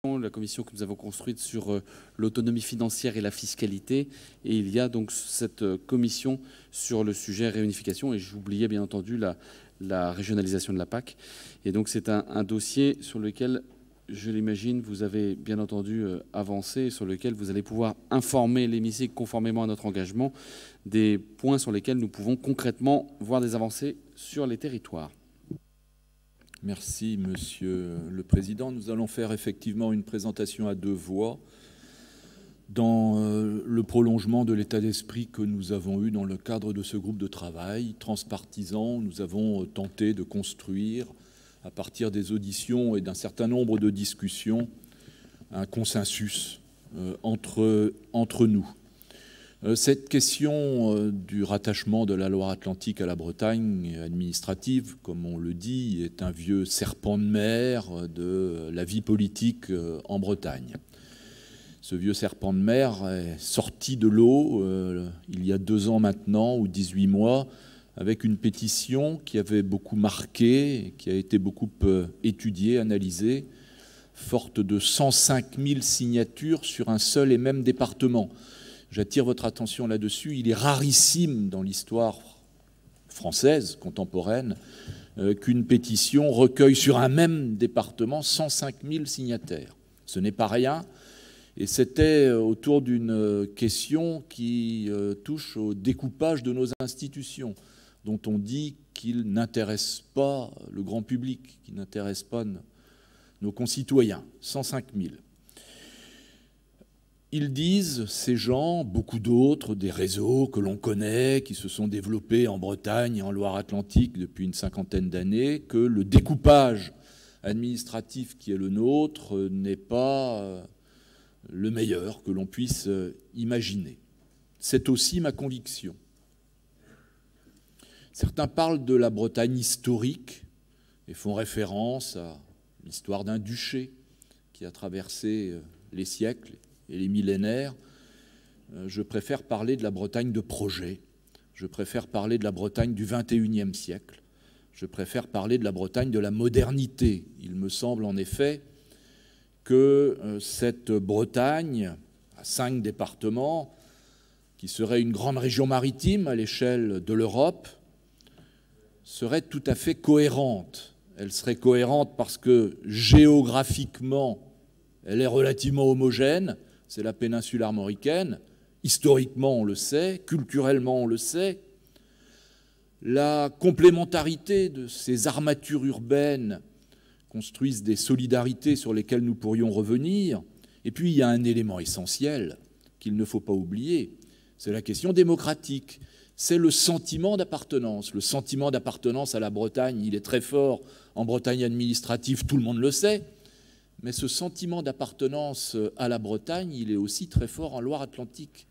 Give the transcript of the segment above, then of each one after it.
la commission que nous avons construite sur l'autonomie financière et la fiscalité, et il y a donc cette commission sur le sujet réunification, et j'oubliais bien entendu la régionalisation de la PAC. Et donc c'est un dossier sur lequel, je l'imagine, vous avez bien entendu avancé, et sur lequel vous allez pouvoir informer l'hémicycle conformément à notre engagement des points sur lesquels nous pouvons concrètement voir des avancées sur les territoires. Merci, Monsieur le Président. Nous allons faire effectivement une présentation à deux voix dans le prolongement de l'état d'esprit que nous avons eu dans le cadre de ce groupe de travail transpartisan. Nous avons tenté de construire, à partir des auditions et d'un certain nombre de discussions, un consensus entre nous. Cette question du rattachement de la Loire-Atlantique à la Bretagne administrative, comme on le dit, est un vieux serpent de mer de la vie politique en Bretagne. Ce vieux serpent de mer est sorti de l'eau il y a 2 ans maintenant, ou 18 mois, avec une pétition qui avait beaucoup marqué, qui a été beaucoup étudiée, analysée, forte de 105 000 signatures sur un seul et même département. J'attire votre attention là-dessus. Il est rarissime dans l'histoire française contemporaine qu'une pétition recueille sur un même département 105 000 signataires. Ce n'est pas rien. Et c'était autour d'une question qui touche au découpage de nos institutions, dont on dit qu'il n'intéresse pas le grand public, qu'il n'intéresse pas nos concitoyens. 105 000. Ils disent, ces gens, beaucoup d'autres, des réseaux que l'on connaît, qui se sont développés en Bretagne et en Loire-Atlantique depuis une 50aine d'années, que le découpage administratif qui est le nôtre n'est pas le meilleur que l'on puisse imaginer. C'est aussi ma conviction. Certains parlent de la Bretagne historique et font référence à l'histoire d'un duché qui a traversé les siècles et les millénaires. Je préfère parler de la Bretagne de projet. Je préfère parler de la Bretagne du XXIe siècle. Je préfère parler de la Bretagne de la modernité. Il me semble en effet que cette Bretagne, à 5 départements, qui serait une grande région maritime à l'échelle de l'Europe, serait tout à fait cohérente. Elle serait cohérente parce que géographiquement, elle est relativement homogène. C'est la péninsule armoricaine. Historiquement, on le sait. Culturellement, on le sait. La complémentarité de ces armatures urbaines construisent des solidarités sur lesquelles nous pourrions revenir. Et puis, il y a un élément essentiel qu'il ne faut pas oublier. C'est la question démocratique. C'est le sentiment d'appartenance. Le sentiment d'appartenance à la Bretagne, il est très fort en Bretagne administrative, tout le monde le sait. Mais ce sentiment d'appartenance à la Bretagne, il est aussi très fort en Loire-Atlantique.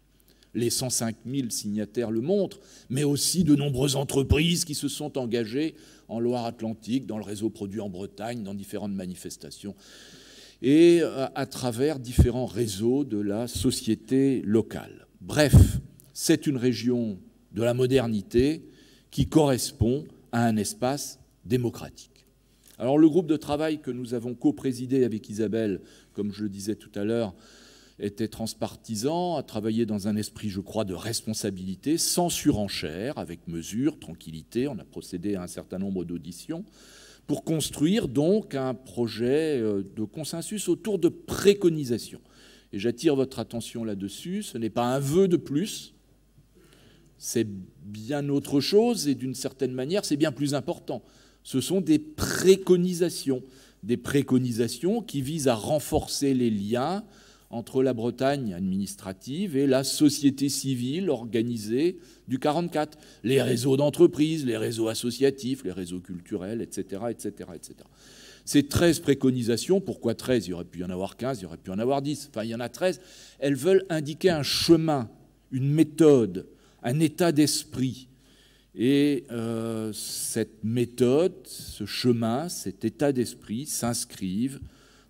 Les 105 000 signataires le montrent, mais aussi de nombreuses entreprises qui se sont engagées en Loire-Atlantique, dans le réseau Produits en Bretagne, dans différentes manifestations, et à travers différents réseaux de la société locale. Bref, c'est une région de la modernité qui correspond à un espace démocratique. Alors le groupe de travail que nous avons co-présidé avec Isabelle, comme je le disais tout à l'heure, était transpartisan, a travaillé dans un esprit, je crois, de responsabilité, sans surenchère, avec mesure, tranquillité. On a procédé à un certain nombre d'auditions pour construire donc un projet de consensus autour de préconisations. Et j'attire votre attention là-dessus, ce n'est pas un vœu de plus, c'est bien autre chose et d'une certaine manière, c'est bien plus important. Ce sont des préconisations qui visent à renforcer les liens entre la Bretagne administrative et la société civile organisée du 44, les réseaux d'entreprises, les réseaux associatifs, les réseaux culturels, etc., etc., etc. Ces 13 préconisations, pourquoi 13? Il y aurait pu y en avoir 15, il y aurait pu y en avoir 10, enfin il y en a 13, elles veulent indiquer un chemin, une méthode, un état d'esprit. Et cette méthode, ce chemin, cet état d'esprit s'inscrivent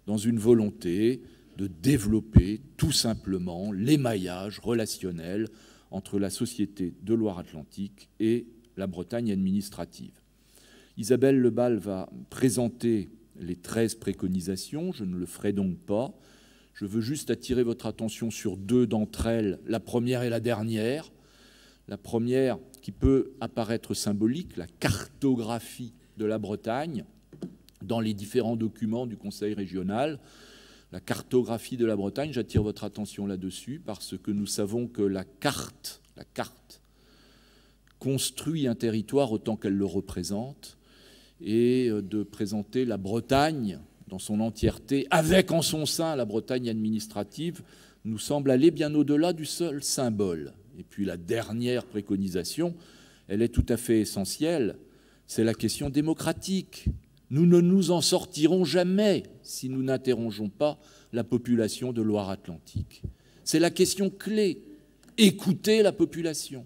dans une volonté de développer tout simplement l'émaillage relationnel entre la société de Loire-Atlantique et la Bretagne administrative. Isabelle Lebal va présenter les 13 préconisations, je ne le ferai donc pas. Je veux juste attirer votre attention sur 2 d'entre elles, la première et la dernière. La première, qui peut apparaître symbolique, la cartographie de la Bretagne, dans les différents documents du Conseil régional. La cartographie de la Bretagne, j'attire votre attention là-dessus, parce que nous savons que la carte construit un territoire autant qu'elle le représente, et de présenter la Bretagne dans son entièreté, avec en son sein la Bretagne administrative, nous semble aller bien au-delà du seul symbole. Et puis la dernière préconisation, elle est tout à fait essentielle, c'est la question démocratique. Nous ne nous en sortirons jamais si nous n'interrogeons pas la population de Loire-Atlantique. C'est la question clé. Écoutez la population.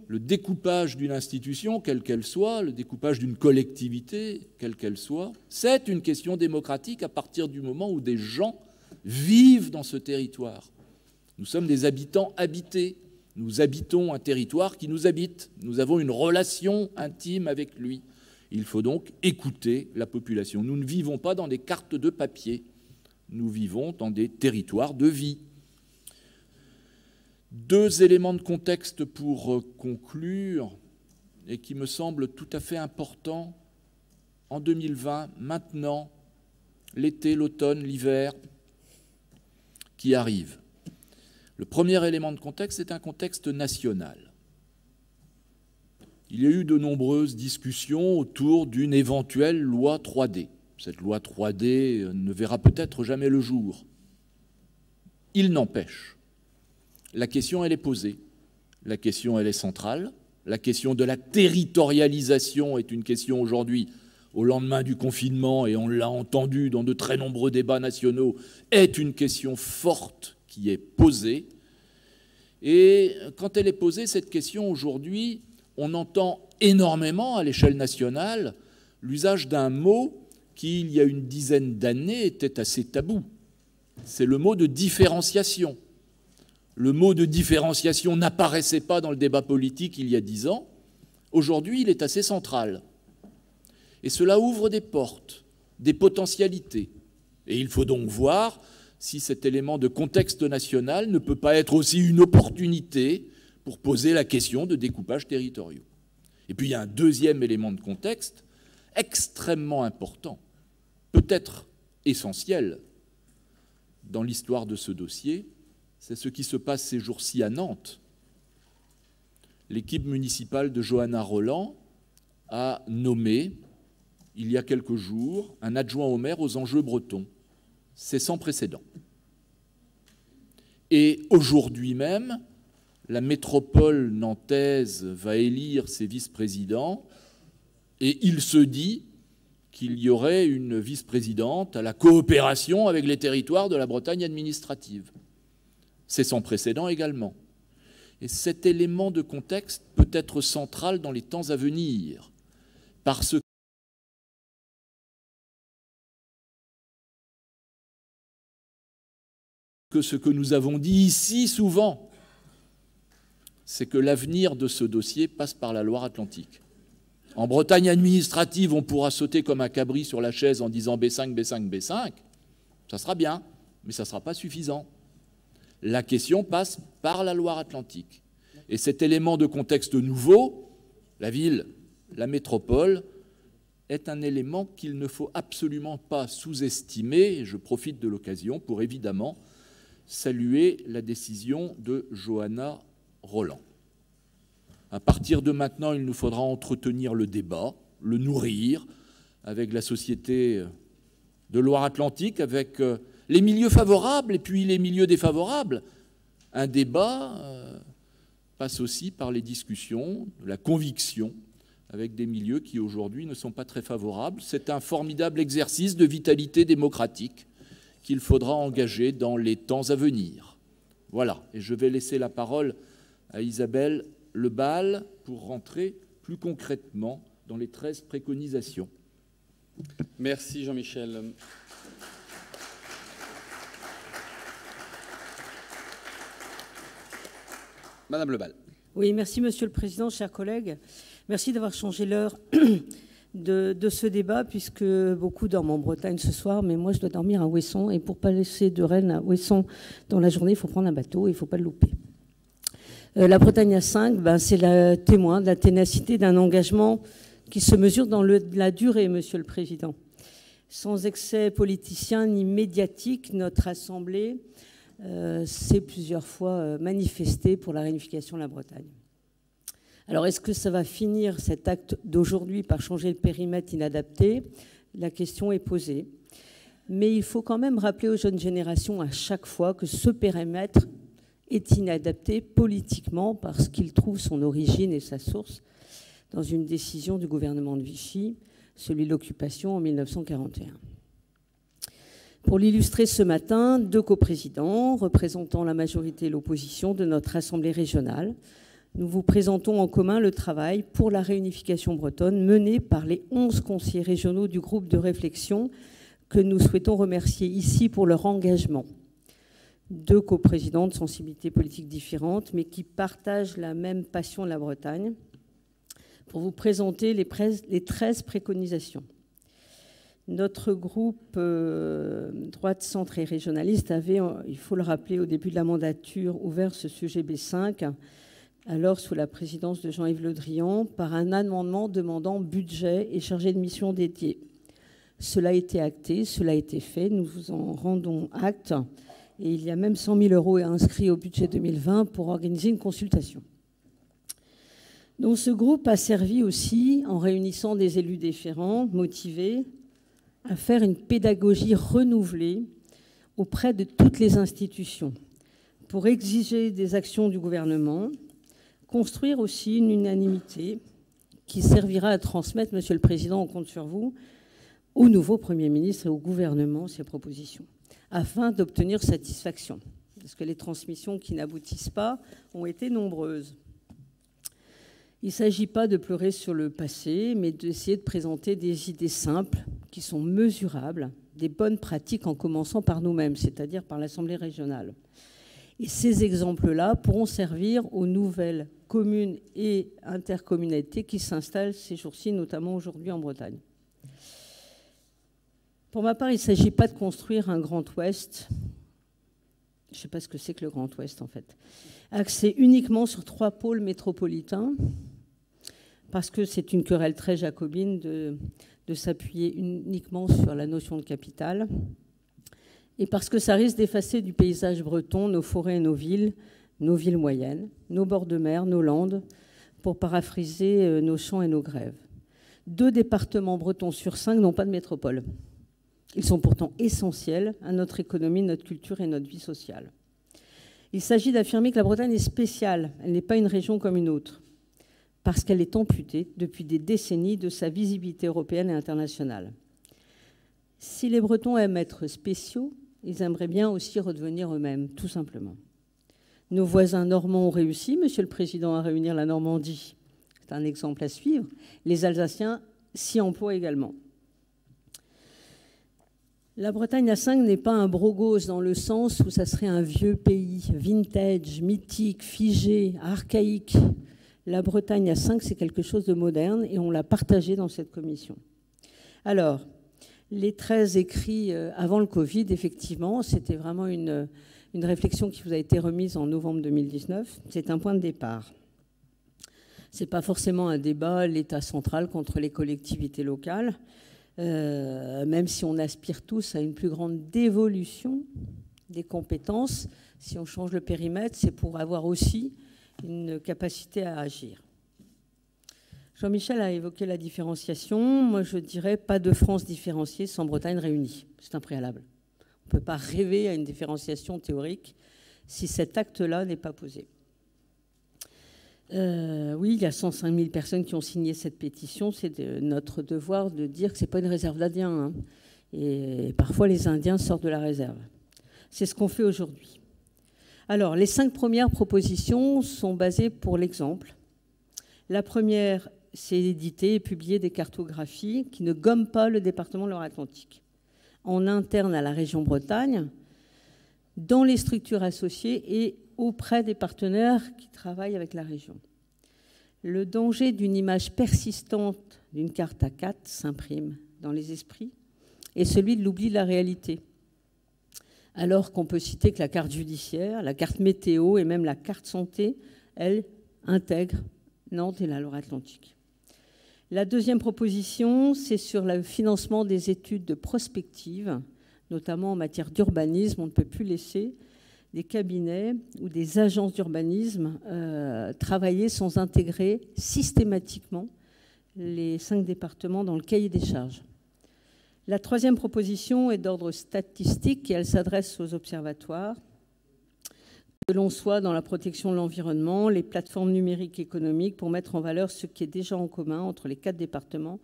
Le découpage d'une institution, quelle qu'elle soit, le découpage d'une collectivité, quelle qu'elle soit, c'est une question démocratique à partir du moment où des gens vivent dans ce territoire. Nous sommes des habitants habités. Nous habitons un territoire qui nous habite. Nous avons une relation intime avec lui. Il faut donc écouter la population. Nous ne vivons pas dans des cartes de papier. Nous vivons dans des territoires de vie. 2 éléments de contexte pour conclure et qui me semblent tout à fait importants en 2020, maintenant, l'été, l'automne, l'hiver qui arrivent. Le premier élément de contexte est un contexte national. Il y a eu de nombreuses discussions autour d'une éventuelle loi 3D. Cette loi 3D ne verra peut-être jamais le jour. Il n'empêche, la question, elle est posée. La question, elle est centrale. La question de la territorialisation est une question aujourd'hui, au lendemain du confinement, et on l'a entendu dans de très nombreux débats nationaux, est une question forte qui est posée. Et quand elle est posée, cette question, aujourd'hui, on entend énormément à l'échelle nationale l'usage d'un mot qui, il y a une dizaine d'années, était assez tabou. C'est le mot de différenciation. Le mot de différenciation n'apparaissait pas dans le débat politique il y a 10 ans. Aujourd'hui, il est assez central. Et cela ouvre des portes, des potentialités. Et il faut donc voir si cet élément de contexte national ne peut pas être aussi une opportunité pour poser la question de découpage territoriaux. Et puis il y a un deuxième élément de contexte extrêmement important, peut-être essentiel dans l'histoire de ce dossier, c'est ce qui se passe ces jours-ci à Nantes. L'équipe municipale de Johanna Rolland a nommé, il y a quelques jours, un adjoint au maire aux enjeux bretons. C'est sans précédent. Et aujourd'hui même, la métropole nantaise va élire ses vice-présidents et il se dit qu'il y aurait une vice-présidente à la coopération avec les territoires de la Bretagne administrative. C'est sans précédent également. Et cet élément de contexte peut être central dans les temps à venir, parce que ce que nous avons dit ici souvent, c'est que l'avenir de ce dossier passe par la Loire-Atlantique. En Bretagne administrative, on pourra sauter comme un cabri sur la chaise en disant B5, B5, B5. Ça sera bien, mais ça ne sera pas suffisant. La question passe par la Loire-Atlantique. Et cet élément de contexte nouveau, la ville, la métropole, est un élément qu'il ne faut absolument pas sous-estimer. Et je profite de l'occasion pour évidemment saluer la décision de Johanna Rolland. À partir de maintenant, il nous faudra entretenir le débat, le nourrir avec la société de Loire-Atlantique, avec les milieux favorables et puis les milieux défavorables. Un débat passe aussi par les discussions, la conviction avec des milieux qui aujourd'hui ne sont pas très favorables. C'est un formidable exercice de vitalité démocratique qu'il faudra engager dans les temps à venir. Voilà, et je vais laisser la parole à Isabelle Lebal pour rentrer plus concrètement dans les 13 préconisations. Merci Jean-Michel. Madame Lebal. Oui, merci Monsieur le Président, chers collègues. Merci d'avoir changé l'heure de ce débat, puisque beaucoup dorment en Bretagne ce soir, mais moi je dois dormir à Ouessant, et pour ne pas laisser de Rennes à Ouessant dans la journée, il faut prendre un bateau et il ne faut pas le louper. La Bretagne à 5, c'est le témoin de la ténacité d'un engagement qui se mesure dans la durée, Monsieur le Président. Sans excès politicien ni médiatique, notre Assemblée s'est plusieurs fois manifestée pour la réunification de la Bretagne. Alors, est-ce que ça va finir, cet acte d'aujourd'hui, par changer le périmètre inadapté? La question est posée. Mais il faut quand même rappeler aux jeunes générations à chaque fois que ce périmètre est inadapté politiquement parce qu'il trouve son origine et sa source dans une décision du gouvernement de Vichy, celui de l'occupation en 1941. Pour l'illustrer ce matin, 2 coprésidents représentant la majorité et l'opposition de notre Assemblée régionale, nous vous présentons en commun le travail pour la réunification bretonne mené par les 11 conseillers régionaux du groupe de réflexion que nous souhaitons remercier ici pour leur engagement. 2 coprésidents de sensibilités politiques différentes, mais qui partagent la même passion de la Bretagne, pour vous présenter les 13 préconisations. Notre groupe droite, centre et régionaliste avait, il faut le rappeler, au début de la mandature, ouvert ce sujet B5, alors sous la présidence de Jean-Yves Le Drian, par un amendement demandant budget et chargé de mission dédié. Cela a été acté, cela a été fait, nous vous en rendons acte. Et il y a même 100 000 € inscrits au budget 2020 pour organiser une consultation. Donc ce groupe a servi aussi, en réunissant des élus différents, motivés, à faire une pédagogie renouvelée auprès de toutes les institutions pour exiger des actions du gouvernement, construire aussi une unanimité qui servira à transmettre, Monsieur le Président, on compte sur vous, au nouveau Premier ministre et au gouvernement ces propositions, afin d'obtenir satisfaction. Parce que les transmissions qui n'aboutissent pas ont été nombreuses. Il ne s'agit pas de pleurer sur le passé, mais d'essayer de présenter des idées simples qui sont mesurables, des bonnes pratiques en commençant par nous-mêmes, c'est-à-dire par l'Assemblée régionale. Et ces exemples-là pourront servir aux nouvelles communes et intercommunalités qui s'installent ces jours-ci, notamment aujourd'hui en Bretagne. Pour ma part, il ne s'agit pas de construire un Grand Ouest. Je ne sais pas ce que c'est que le Grand Ouest, en fait. Axé uniquement sur 3 pôles métropolitains, parce que c'est une querelle très jacobine de s'appuyer uniquement sur la notion de capitale, et parce que ça risque d'effacer du paysage breton nos forêts et nos villes moyennes, nos bords de mer, nos landes, pour paraphraser nos champs et nos grèves. 2 départements bretons sur 5 n'ont pas de métropole. Ils sont pourtant essentiels à notre économie, notre culture et notre vie sociale. Il s'agit d'affirmer que la Bretagne est spéciale, elle n'est pas une région comme une autre, parce qu'elle est amputée depuis des décennies de sa visibilité européenne et internationale. Si les Bretons aiment être spéciaux, ils aimeraient bien aussi redevenir eux-mêmes, tout simplement. Nos voisins normands ont réussi, Monsieur le Président, à réunir la Normandie. C'est un exemple à suivre. Les Alsaciens s'y emploient également. La Bretagne à 5 n'est pas un brogos dans le sens où ça serait un vieux pays, vintage, mythique, figé, archaïque. La Bretagne à 5, c'est quelque chose de moderne et on l'a partagé dans cette commission. Alors, les 13 écrits avant le Covid, effectivement, c'était vraiment une réflexion qui vous a été remise en novembre 2019. C'est un point de départ. Ce n'est pas forcément un débat, l'État central contre les collectivités locales. Même si on aspire tous à une plus grande dévolution des compétences, si on change le périmètre, c'est pour avoir aussi une capacité à agir. Jean-Michel a évoqué la différenciation. Moi, je dirais pas de France différenciée sans Bretagne réunie. C'est un préalable. On ne peut pas rêver à une différenciation théorique si cet acte-là n'est pas posé. Oui, il y a 105 000 personnes qui ont signé cette pétition. C'est notre devoir de dire que ce n'est pas une réserve d'Indiens. Hein. Et parfois, les Indiens sortent de la réserve. C'est ce qu'on fait aujourd'hui. Alors, les 5 premières propositions sont basées pour l'exemple. La première, c'est éditer et publier des cartographies qui ne gomment pas le département de Loire-Atlantique. En interne à la région Bretagne, dans les structures associées et auprès des partenaires qui travaillent avec la région. Le danger d'une image persistante d'une carte A4 s'imprime dans les esprits et celui de l'oubli de la réalité. Alors qu'on peut citer que la carte judiciaire, la carte météo et même la carte santé, elles, intègrent Nantes et la Loire-Atlantique. La deuxième proposition, c'est sur le financement des études de prospective, notamment en matière d'urbanisme. On ne peut plus laisser des cabinets ou des agences d'urbanisme travailler sans intégrer systématiquement les 5 départements dans le cahier des charges. La troisième proposition est d'ordre statistique et elle s'adresse aux observatoires. Que l'on soit dans la protection de l'environnement, les plateformes numériques économiques pour mettre en valeur ce qui est déjà en commun entre les 4 départements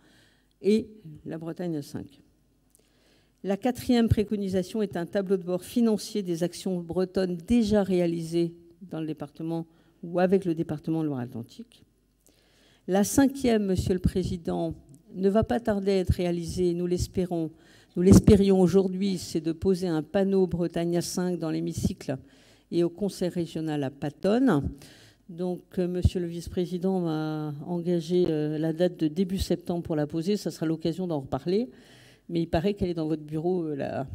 et la Bretagne 5. La quatrième préconisation est un tableau de bord financier des actions bretonnes déjà réalisées dans le département ou avec le département de Loire-Atlantique. La cinquième, Monsieur le Président, ne va pas tarder à être réalisée, nous l'espérons. Nous l'espérions aujourd'hui, c'est de poser un panneau Bretagne 5 dans l'hémicycle et au Conseil régional à Patonne. Donc, Monsieur le Vice-président m'a engagé la date de début septembre pour la poser. Ça sera l'occasion d'en reparler. Mais il paraît qu'elle est dans votre bureau, la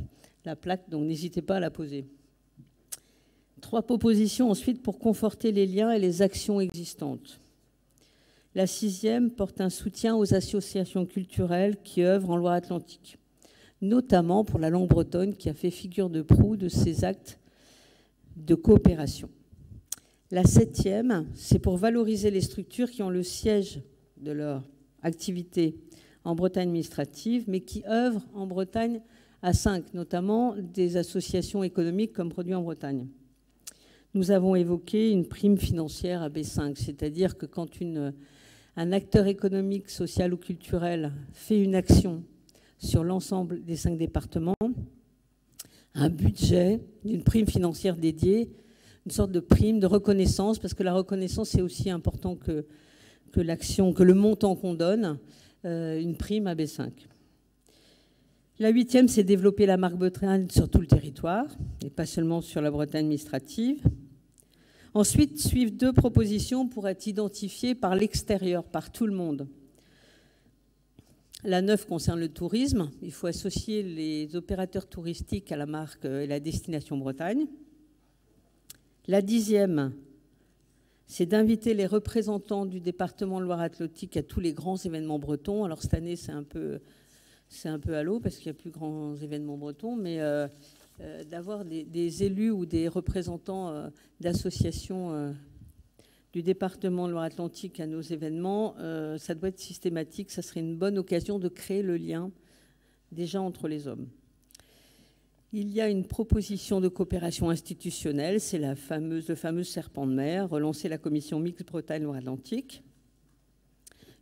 plaque, donc n'hésitez pas à la poser. 3 propositions ensuite pour conforter les liens et les actions existantes. La 6e porte un soutien aux associations culturelles qui œuvrent en Loire-Atlantique, notamment pour la langue bretonne qui a fait figure de proue de ces actes de coopération. La 7e, c'est pour valoriser les structures qui ont le siège de leur activité en Bretagne administrative, mais qui œuvrent en Bretagne à 5, notamment des associations économiques comme Produits en Bretagne. Nous avons évoqué une prime financière à B5, c'est-à-dire que quand un acteur économique, social ou culturel fait une action sur l'ensemble des 5 départements, un budget d'une prime financière dédiée, une sorte de prime de reconnaissance, parce que la reconnaissance, c'est aussi important que l'action, que le montant qu'on donne, une prime à B5. La 8e, c'est développer la marque Bretagne sur tout le territoire, et pas seulement sur la Bretagne administrative. Ensuite, suivent 2 propositions pour être identifiées par l'extérieur, par tout le monde. La 9 concerne le tourisme. Il faut associer les opérateurs touristiques à la marque et la destination Bretagne. La 10e, c'est d'inviter les représentants du département de Loire-Atlantique à tous les grands événements bretons. Alors cette année, c'est un peu à l'eau parce qu'il n'y a plus grands événements bretons, mais d'avoir des élus ou des représentants d'associations du département de Loire-Atlantique à nos événements, ça doit être systématique. Ça serait une bonne occasion de créer le lien déjà entre les hommes. Il y a une proposition de coopération institutionnelle, c'est le fameux serpent de mer, relancer la commission mixte Bretagne-Loire-Atlantique.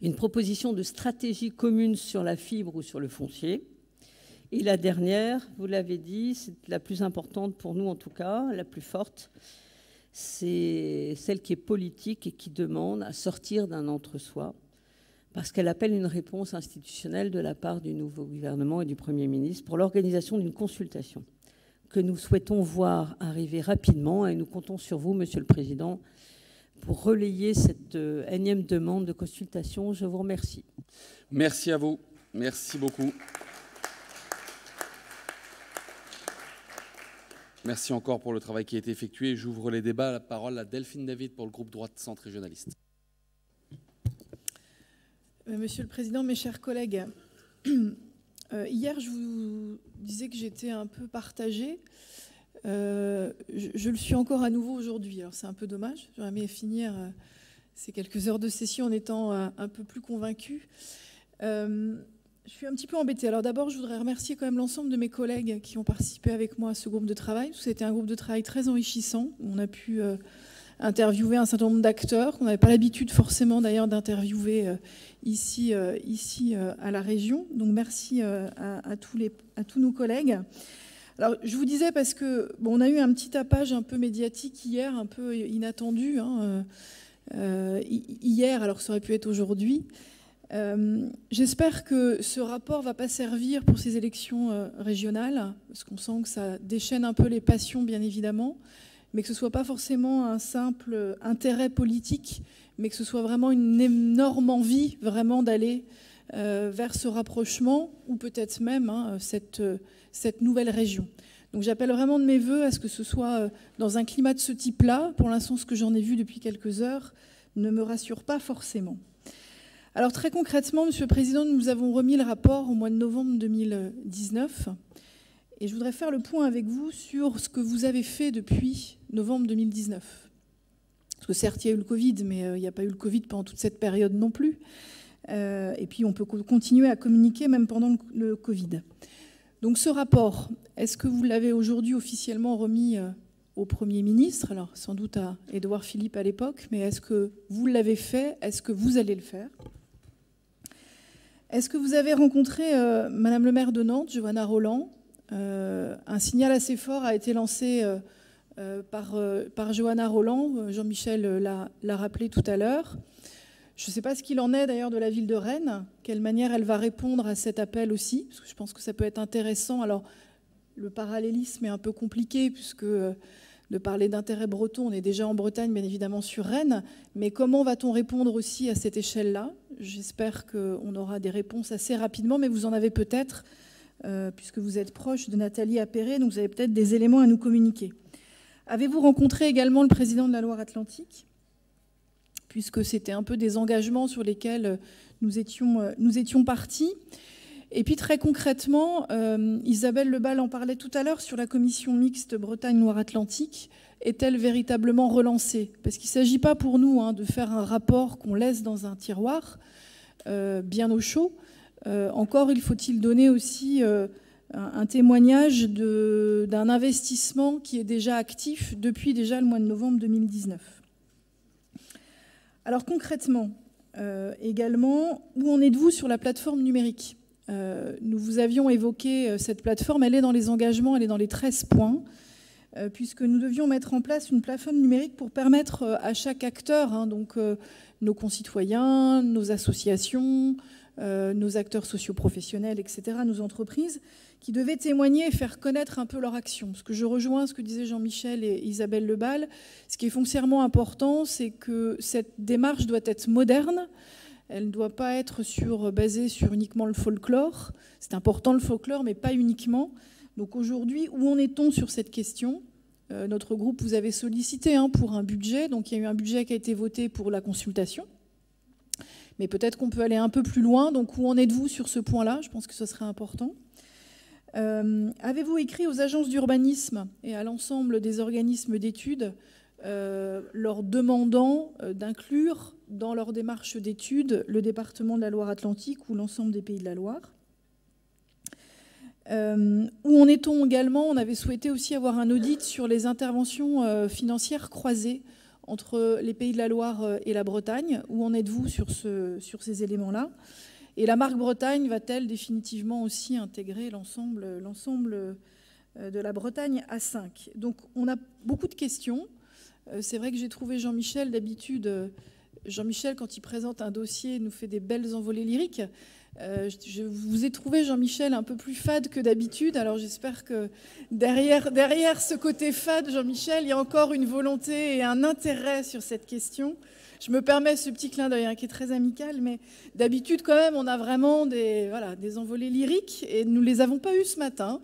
Une proposition de stratégie commune sur la fibre ou sur le foncier. Et la dernière, vous l'avez dit, c'est la plus importante pour nous en tout cas, la plus forte, c'est celle qui est politique et qui demande à sortir d'un entre-soi, parce qu'elle appelle une réponse institutionnelle de la part du nouveau gouvernement et du Premier ministre pour l'organisation d'une consultation que nous souhaitons voir arriver rapidement et nous comptons sur vous, Monsieur le Président, pour relayer cette énième demande de consultation. Je vous remercie. Merci à vous. Merci beaucoup. Merci encore pour le travail qui a été effectué. J'ouvre les débats. La parole à Delphine David pour le groupe Droite Centre Régionaliste. Monsieur le Président, mes chers collègues, hier je vous disais que j'étais un peu partagée. Je le suis encore à nouveau aujourd'hui. Alors c'est un peu dommage. J'aurais aimé finir ces quelques heures de session en étant un peu plus convaincue. Je suis un petit peu embêtée. Alors d'abord, je voudrais remercier quand même l'ensemble de mes collègues qui ont participé avec moi à ce groupe de travail. C'était un groupe de travail très enrichissant. On a pu interviewer un certain nombre d'acteurs qu'on n'avait pas l'habitude forcément d'ailleurs d'interviewer ici à la région. Donc merci à tous nos collègues. Alors je vous disais parce que on a eu un petit tapage un peu médiatique hier, un peu inattendu hier, alors que ça aurait pu être aujourd'hui. J'espère que ce rapport ne va pas servir pour ces élections régionales, parce qu'on sent que ça déchaîne un peu les passions, bien évidemment. mais que ce ne soit pas forcément un simple intérêt politique, mais que ce soit vraiment une énorme envie vraiment d'aller vers ce rapprochement, ou peut-être même cette nouvelle région. Donc j'appelle vraiment de mes voeux à ce que ce soit dans un climat de ce type-là. Pour l'instant, ce que j'en ai vu depuis quelques heures ne me rassure pas forcément. Alors très concrètement, Monsieur le Président, nous avons remis le rapport au mois de novembre 2019. Et je voudrais faire le point avec vous sur ce que vous avez fait depuis novembre 2019. Parce que certes, il y a eu le Covid, mais il n'y a pas eu le Covid pendant toute cette période non plus. Et puis on peut continuer à communiquer même pendant le Covid. Donc ce rapport, est-ce que vous l'avez aujourd'hui officiellement remis au Premier ministre? Alors sans doute à Édouard Philippe à l'époque, mais est-ce que vous l'avez fait? Est-ce que vous allez le faire? Est-ce que vous avez rencontré Madame le maire de Nantes, Johanna Rolland? Un signal assez fort a été lancé par Johanna Rolland, Jean-Michel l'a rappelé tout à l'heure. Je ne sais pas ce qu'il en est d'ailleurs de la ville de Rennes, quelle manière elle va répondre à cet appel aussi, parce que je pense que ça peut être intéressant. Alors, le parallélisme est un peu compliqué, puisque de parler d'intérêt breton, on est déjà en Bretagne, bien évidemment sur Rennes, mais comment va-t-on répondre aussi à cette échelle-là? J'espère qu'on aura des réponses assez rapidement, mais vous en avez peut-être, puisque vous êtes proche de Nathalie Appéré, donc vous avez peut-être des éléments à nous communiquer. Avez-vous rencontré également le président de la Loire-Atlantique ? Puisque c'était un peu des engagements sur lesquels nous étions partis. Et puis très concrètement, Isabelle Lebal en parlait tout à l'heure sur la commission mixte Bretagne-Loire-Atlantique. Est-elle véritablement relancée? Parce qu'il ne s'agit pas pour nous de faire un rapport qu'on laisse dans un tiroir, bien au chaud. Encore, il faut-il donner aussi un témoignage d'un investissement qui est déjà actif depuis déjà le mois de novembre 2019. Alors concrètement, également, où en êtes-vous sur la plateforme numérique? Nous vous avions évoqué cette plateforme, elle est dans les engagements, elle est dans les 13 points, puisque nous devions mettre en place une plateforme numérique pour permettre à chaque acteur, donc nos concitoyens, nos associations, nos acteurs socioprofessionnels, etc., nos entreprises, qui devaient témoigner et faire connaître un peu leur action. Parce que je rejoins ce que disaient Jean-Michel et Isabelle Lebal. Ce qui est foncièrement important, c'est que cette démarche doit être moderne. Elle ne doit pas être basée sur uniquement le folklore. C'est important le folklore, mais pas uniquement. Donc aujourd'hui, où en est-on sur cette question? Notre groupe vous avait sollicité pour un budget. Donc il y a eu un budget qui a été voté pour la consultation. Mais peut-être qu'on peut aller un peu plus loin. Donc où en êtes-vous sur ce point-là? Je pense que ce serait important. Avez-vous écrit aux agences d'urbanisme et à l'ensemble des organismes d'études leur demandant d'inclure dans leur démarche d'études le département de la Loire-Atlantique ou l'ensemble des Pays de la Loire? Où en est-on également? On avait souhaité aussi avoir un audit sur les interventions financières croisées entre les Pays de la Loire et la Bretagne. Où en êtes-vous sur ces éléments-là? Et la marque Bretagne va-t-elle définitivement aussi intégrer l'ensemble de la Bretagne à 5? Donc on a beaucoup de questions. C'est vrai que j'ai trouvé Jean-Michel, d'habitude, Jean-Michel, quand il présente un dossier, nous fait des belles envolées lyriques. Je vous ai trouvé, Jean-Michel, un peu plus fade que d'habitude. Alors j'espère que derrière ce côté fade, Jean-Michel, il y a encore une volonté et un intérêt sur cette question. Je me permets ce petit clin d'œil qui est très amical, mais d'habitude, quand même, on a vraiment des envolées lyriques et nous ne les avons pas eues ce matin.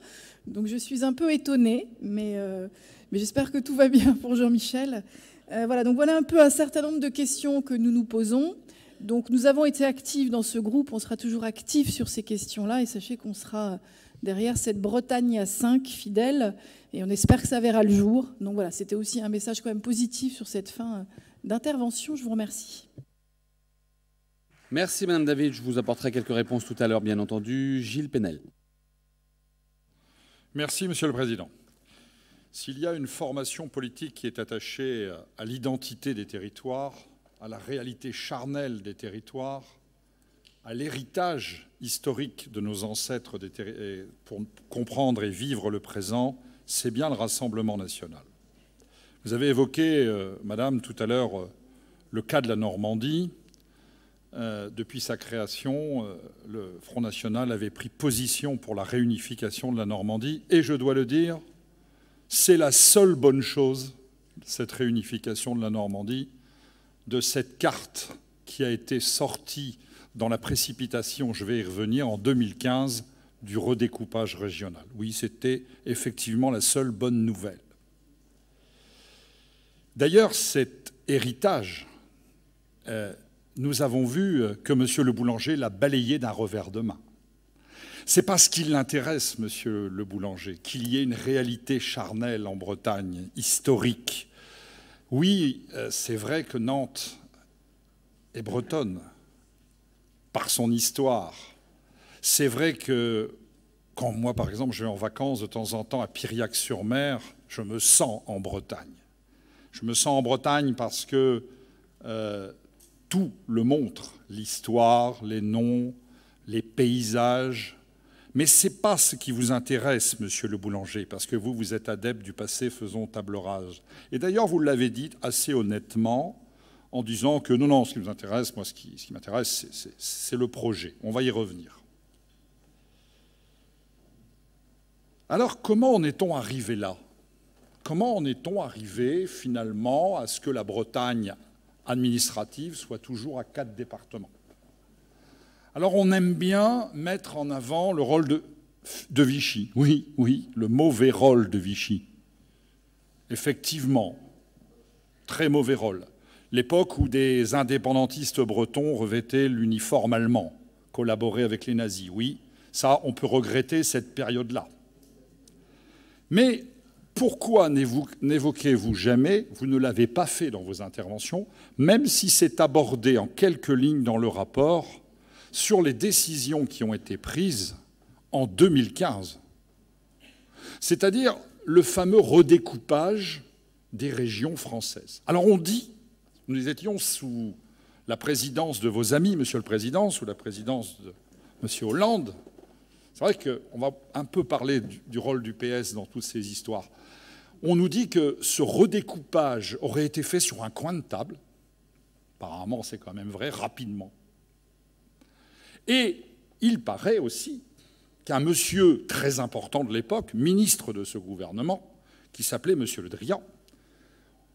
Donc je suis un peu étonnée, mais j'espère que tout va bien pour Jean-Michel. Donc voilà un peu un certain nombre de questions que nous nous posons. Donc nous avons été actifs dans ce groupe, on sera toujours actifs sur ces questions-là et sachez qu'on sera derrière cette Bretagne à 5 fidèles et on espère que ça verra le jour. Donc voilà, c'était aussi un message quand même positif sur cette fin d'intervention. Je vous remercie. Merci Madame David, je vous apporterai quelques réponses tout à l'heure, bien entendu. Gilles Penel. Merci Monsieur le Président. S'il y a une formation politique qui est attachée à l'identité des territoires, à la réalité charnelle des territoires, à l'héritage historique de nos ancêtres pour comprendre et vivre le présent, c'est bien le Rassemblement national. Vous avez évoqué, Madame, tout à l'heure, le cas de la Normandie. Depuis sa création, le Front National avait pris position pour la réunification de la Normandie. Et je dois le dire, c'est la seule bonne chose cette réunification de la Normandie, de cette carte qui a été sortie dans la précipitation, je vais y revenir, en 2015, du redécoupage régional. Oui, c'était effectivement la seule bonne nouvelle. D'ailleurs, cet héritage, nous avons vu que M. le Boulanger l'a balayé d'un revers de main. C'est parce qu'il l'intéresse, M. le Boulanger, qu'il y ait une réalité charnelle en Bretagne, historique. Oui, c'est vrai que Nantes est bretonne, par son histoire. C'est vrai que quand moi, par exemple, je vais en vacances de temps en temps à Piriac-sur-Mer, je me sens en Bretagne. Je me sens en Bretagne parce que tout le montre, l'histoire, les noms, les paysages. Mais ce n'est pas ce qui vous intéresse, Monsieur le Boulanger, parce que vous, vous êtes adepte du passé, faisons table rase. Et d'ailleurs, vous l'avez dit assez honnêtement, en disant que non, ce qui vous intéresse, moi, ce qui m'intéresse, c'est le projet. On va y revenir. Alors, comment en est-on arrivé là ? Comment en est-on arrivé, finalement, à ce que la Bretagne administrative soit toujours à 4 départements ? Alors, on aime bien mettre en avant le rôle de Vichy. Oui, le mauvais rôle de Vichy. Effectivement, très mauvais rôle. L'époque où des indépendantistes bretons revêtaient l'uniforme allemand, collaboraient avec les nazis. Oui, ça, on peut regretter cette période-là. Mais pourquoi n'évoquez-vous jamais, vous ne l'avez pas fait dans vos interventions, même si c'est abordé en quelques lignes dans le rapport, sur les décisions qui ont été prises en 2015, c'est-à-dire le fameux redécoupage des régions françaises. Alors on dit, nous étions sous la présidence de vos amis, Monsieur le Président, sous la présidence de Monsieur Hollande. C'est vrai qu'on va un peu parler du rôle du PS dans toutes ces histoires. On nous dit que ce redécoupage aurait été fait sur un coin de table. Apparemment, c'est quand même vrai, rapidement. Et il paraît aussi qu'un monsieur très important de l'époque, ministre de ce gouvernement, qui s'appelait Monsieur Le Drian,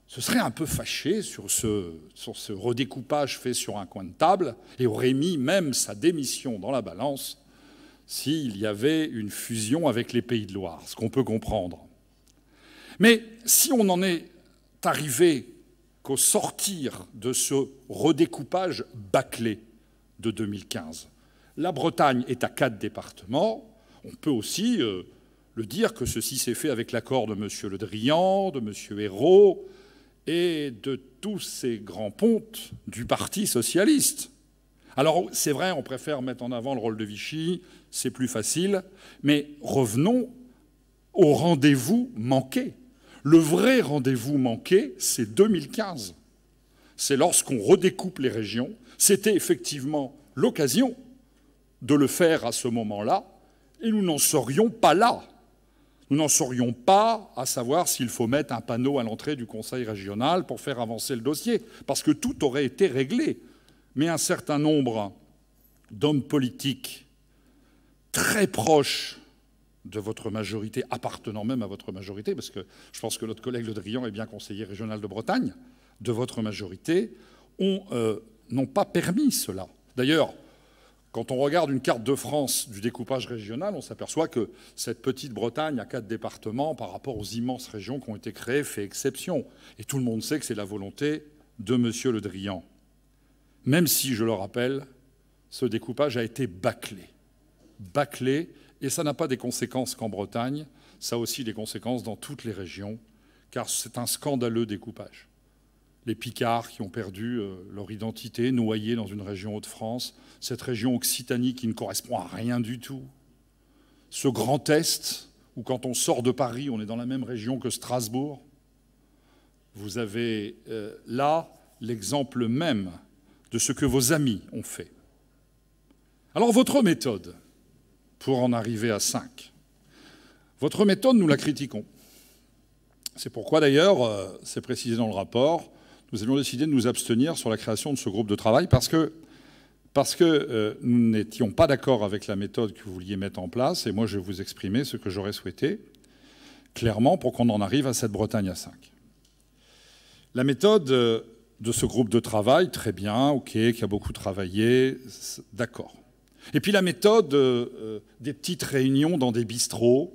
se serait un peu fâché sur ce redécoupage fait sur un coin de table et aurait mis même sa démission dans la balance s'il y avait une fusion avec les Pays de Loire, ce qu'on peut comprendre. Mais si on en est arrivé qu'au sortir de ce redécoupage bâclé de 2015, la Bretagne est à 4 départements, on peut aussi le dire que ceci s'est fait avec l'accord de M. Le Drian, de M. Ayrault et de tous ces grands pontes du Parti socialiste. Alors, c'est vrai, on préfère mettre en avant le rôle de Vichy, c'est plus facile, mais revenons au rendez-vous manqué. Le vrai rendez-vous manqué, c'est 2015. C'est lorsqu'on redécoupe les régions. C'était effectivement l'occasion de le faire à ce moment-là, et nous n'en serions pas là. Nous n'en serions pas à savoir s'il faut mettre un panneau à l'entrée du Conseil régional pour faire avancer le dossier, parce que tout aurait été réglé. Mais un certain nombre d'hommes politiques très proches de votre majorité, appartenant même à votre majorité, parce que je pense que notre collègue Le Drian est bien conseiller régional de Bretagne, de votre majorité, n'ont pas permis cela. D'ailleurs, quand on regarde une carte de France du découpage régional, on s'aperçoit que cette petite Bretagne à 4 départements, par rapport aux immenses régions qui ont été créées, fait exception. Et tout le monde sait que c'est la volonté de M. Le Drian. Même si, je le rappelle, ce découpage a été bâclé. Bâclé, et ça n'a pas des conséquences qu'en Bretagne, ça a aussi des conséquences dans toutes les régions, car c'est un scandaleux découpage. Les Picards qui ont perdu leur identité, noyés dans une région Hauts-de-France, cette région Occitanie qui ne correspond à rien du tout, ce Grand Est, où quand on sort de Paris, on est dans la même région que Strasbourg. Vous avez là l'exemple même de ce que vos amis ont fait. Alors votre méthode, pour en arriver à 5, votre méthode, nous la critiquons. C'est pourquoi d'ailleurs, c'est précisé dans le rapport, nous avions décidé de nous abstenir sur la création de ce groupe de travail parce que nous n'étions pas d'accord avec la méthode que vous vouliez mettre en place, et moi je vais vous exprimer ce que j'aurais souhaité, clairement, pour qu'on en arrive à cette Bretagne à 5. La méthode de ce groupe de travail, très bien, ok, qui a beaucoup travaillé, d'accord. Et puis la méthode des petites réunions dans des bistrots,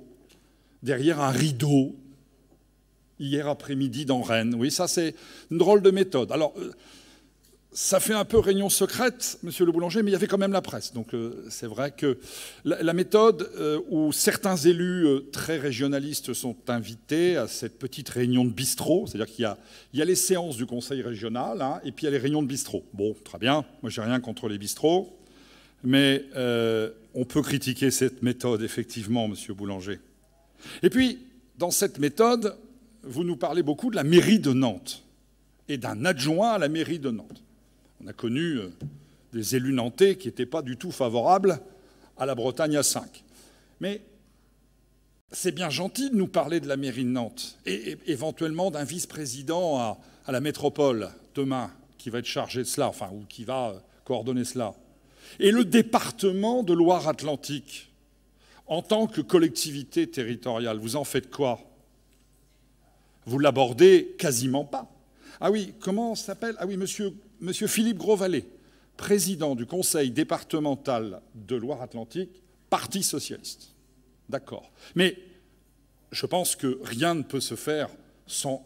derrière un rideau, hier après-midi dans Rennes. Oui, ça c'est une drôle de méthode. Alors, ça fait un peu réunion secrète, monsieur le boulanger, mais il y avait quand même la presse. Donc c'est vrai que la méthode où certains élus très régionalistes sont invités à cette petite réunion de bistrot, c'est-à-dire qu'il y a les séances du conseil régional, hein, et puis il y a les réunions de bistrot. Bon, très bien, moi j'ai rien contre les bistrots, mais on peut critiquer cette méthode, effectivement, monsieur Boulanger. Et puis, dans cette méthode, vous nous parlez beaucoup de la mairie de Nantes et d'un adjoint à la mairie de Nantes. On a connu des élus nantais qui n'étaient pas du tout favorables à la Bretagne à 5. Mais c'est bien gentil de nous parler de la mairie de Nantes et éventuellement d'un vice-président à la métropole demain qui va être chargé de cela, enfin, ou qui va coordonner cela. Et le département de Loire-Atlantique, en tant que collectivité territoriale, vous en faites quoi? Vous l'abordez quasiment pas. Ah oui, comment s'appelle? Ah oui, monsieur Philippe Grosvalet, président du conseil départemental de Loire-Atlantique, Parti socialiste. D'accord. Mais je pense que rien ne peut se faire sans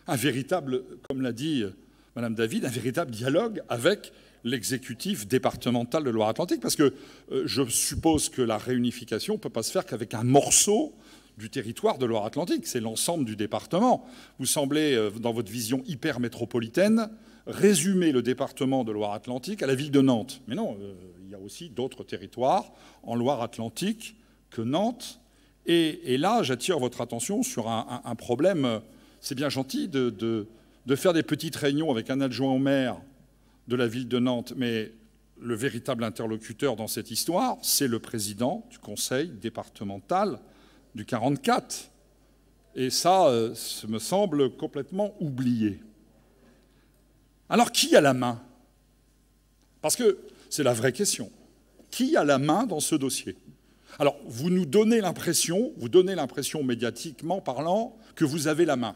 un véritable, comme l'a dit Madame David, un véritable dialogue avec l'exécutif départemental de Loire-Atlantique, parce que je suppose que la réunification ne peut pas se faire qu'avec un morceau du territoire de Loire-Atlantique. C'est l'ensemble du département. Vous semblez, dans votre vision hyper métropolitaine, résumer le département de Loire-Atlantique à la ville de Nantes. Mais non, il y a aussi d'autres territoires en Loire-Atlantique que Nantes. Et là, j'attire votre attention sur un problème. C'est bien gentil de faire des petites réunions avec un adjoint au maire de la ville de Nantes, mais le véritable interlocuteur dans cette histoire, c'est le président du conseil départemental du 44. Et ça me semble complètement oublié. Alors, qui a la main? Parce que c'est la vraie question. Qui a la main dans ce dossier? Alors, vous nous donnez l'impression, médiatiquement parlant, que vous avez la main.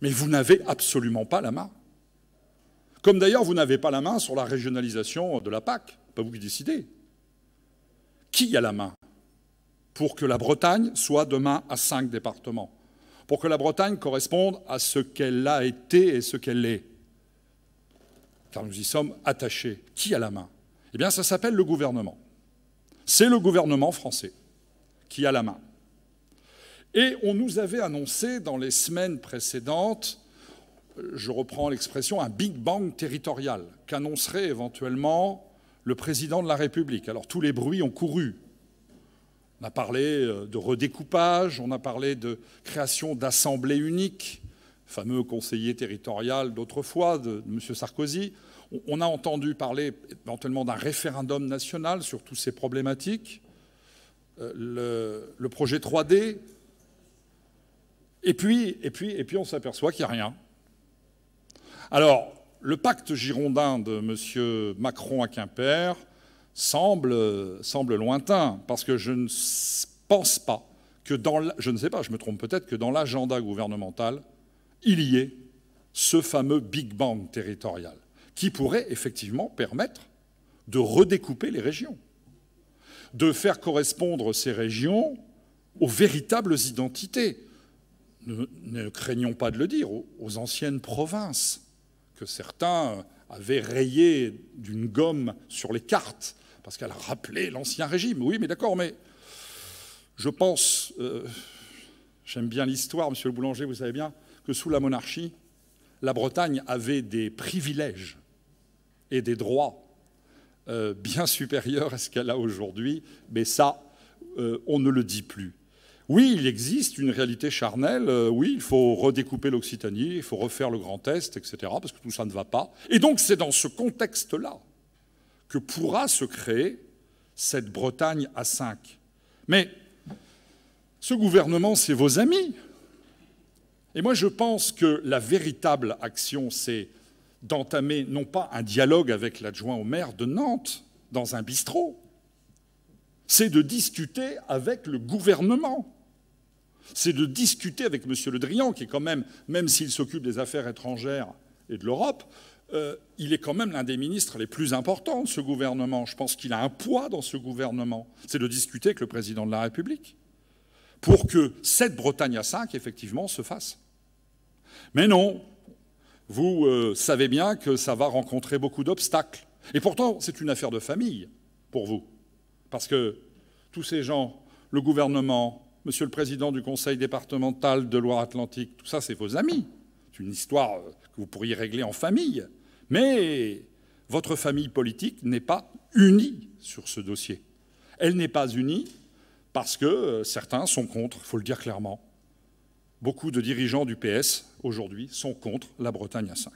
Mais vous n'avez absolument pas la main. Comme d'ailleurs, vous n'avez pas la main sur la régionalisation de la PAC. Pas vous qui décidez. Qui a la main pour que la Bretagne soit demain à 5 départements? Pour que la Bretagne corresponde à ce qu'elle a été et ce qu'elle est? Car nous y sommes attachés. Qui a la main? Eh bien, ça s'appelle le gouvernement. C'est le gouvernement français qui a la main. Et on nous avait annoncé dans les semaines précédentes, je reprends l'expression, un Big Bang territorial qu'annoncerait éventuellement le président de la République. Alors tous les bruits ont couru. On a parlé de redécoupage, on a parlé de création d'assemblées uniques, fameux conseiller territorial d'autrefois, de M. Sarkozy. On a entendu parler éventuellement d'un référendum national sur toutes ces problématiques, le projet 3D. Et puis on s'aperçoit qu'il n'y a rien. Alors, le pacte girondin de M. Macron à Quimper semble lointain, parce que je ne pense pas que je ne sais pas, je me trompe peut-être, que dans l'agenda gouvernemental, il y ait ce fameux Big Bang territorial, qui pourrait effectivement permettre de redécouper les régions, de faire correspondre ces régions aux véritables identités. Ne craignons pas de le dire, aux anciennes provinces, que certains avaient rayées d'une gomme sur les cartes, parce qu'elle rappelait l'ancien régime. Oui, mais d'accord, mais je pense, j'aime bien l'histoire, monsieur le Boulanger, vous savez bien, que sous la monarchie, la Bretagne avait des privilèges et des droits bien supérieurs à ce qu'elle a aujourd'hui, mais ça, on ne le dit plus. Oui, il existe une réalité charnelle, oui, il faut redécouper l'Occitanie, il faut refaire le Grand Est, etc., parce que tout ça ne va pas. Et donc c'est dans ce contexte-là que pourra se créer cette Bretagne à 5. Mais ce gouvernement, c'est vos amis. Et moi, je pense que la véritable action, c'est d'entamer non pas un dialogue avec l'adjoint au maire de Nantes dans un bistrot, c'est de discuter avec le gouvernement. C'est de discuter avec M. Le Drian, qui est quand même s'il s'occupe des affaires étrangères et de l'Europe, il est quand même l'un des ministres les plus importants de ce gouvernement. Je pense qu'il a un poids dans ce gouvernement. C'est de discuter avec le président de la République pour que cette Bretagne à 5, effectivement, se fasse. Mais non, vous savez bien que ça va rencontrer beaucoup d'obstacles. Et pourtant, c'est une affaire de famille pour vous. Parce que tous ces gens, le gouvernement, Monsieur le Président du Conseil départemental de Loire-Atlantique, tout ça, c'est vos amis. C'est une histoire que vous pourriez régler en famille. Mais votre famille politique n'est pas unie sur ce dossier. Elle n'est pas unie parce que certains sont contre, il faut le dire clairement. Beaucoup de dirigeants du PS, aujourd'hui, sont contre la Bretagne à 5.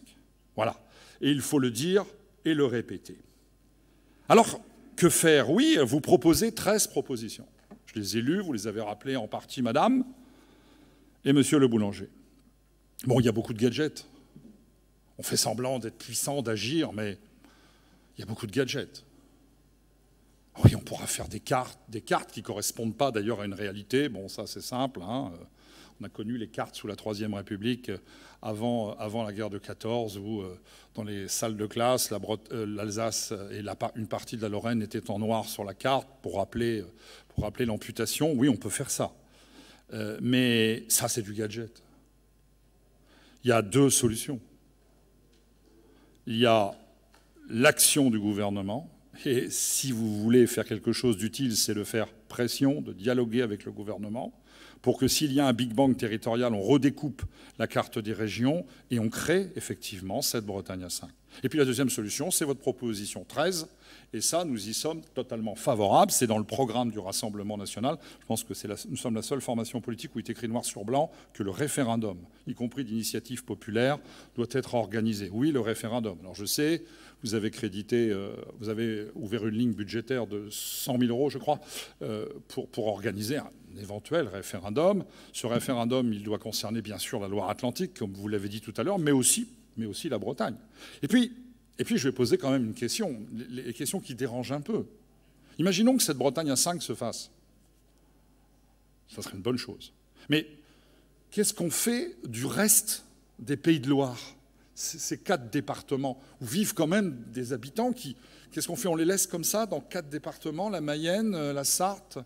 Voilà. Et il faut le dire et le répéter. Alors, que faire? Oui, vous proposez 13 propositions. Je les ai lues, vous les avez rappelées en partie, madame, et monsieur le boulanger. Bon, il y a beaucoup de gadgets. On fait semblant d'être puissant, d'agir, mais il y a beaucoup de gadgets. Oui, on pourra faire des cartes qui ne correspondent pas d'ailleurs à une réalité. Bon, ça c'est simple. Hein. On a connu les cartes sous la Troisième République avant la guerre de 14, où dans les salles de classe, l'Alsace et une partie de la Lorraine étaient en noir sur la carte pour rappeler l'amputation. Oui, on peut faire ça. Mais ça, c'est du gadget. Il y a deux solutions. Il y a l'action du gouvernement, et si vous voulez faire quelque chose d'utile, c'est de faire pression, de dialoguer avec le gouvernement, pour que s'il y a un Big Bang territorial, on redécoupe la carte des régions et on crée effectivement cette Bretagne à 5. Et puis la deuxième solution, c'est votre proposition 13, et ça, nous y sommes totalement favorables. C'est dans le programme du Rassemblement national. Je pense que nous sommes la seule formation politique où il est écrit noir sur blanc que le référendum, y compris d'initiative populaire, doit être organisé. Oui, le référendum. Alors je sais, vous avez ouvert une ligne budgétaire de 100 000 € je crois, pour organiser un éventuel référendum. Ce référendum, il doit concerner bien sûr la Loire-Atlantique, comme vous l'avez dit tout à l'heure, mais aussi la Bretagne. Et puis, je vais poser quand même une question, les questions qui dérangent un peu. Imaginons que cette Bretagne à 5 se fasse. Ça serait une bonne chose. Mais qu'est-ce qu'on fait du reste des Pays de Loire? Ces 4 départements où vivent quand même des habitants qu'est-ce qu'on fait? On les laisse comme ça dans 4 départements, la Mayenne, la Sarthe,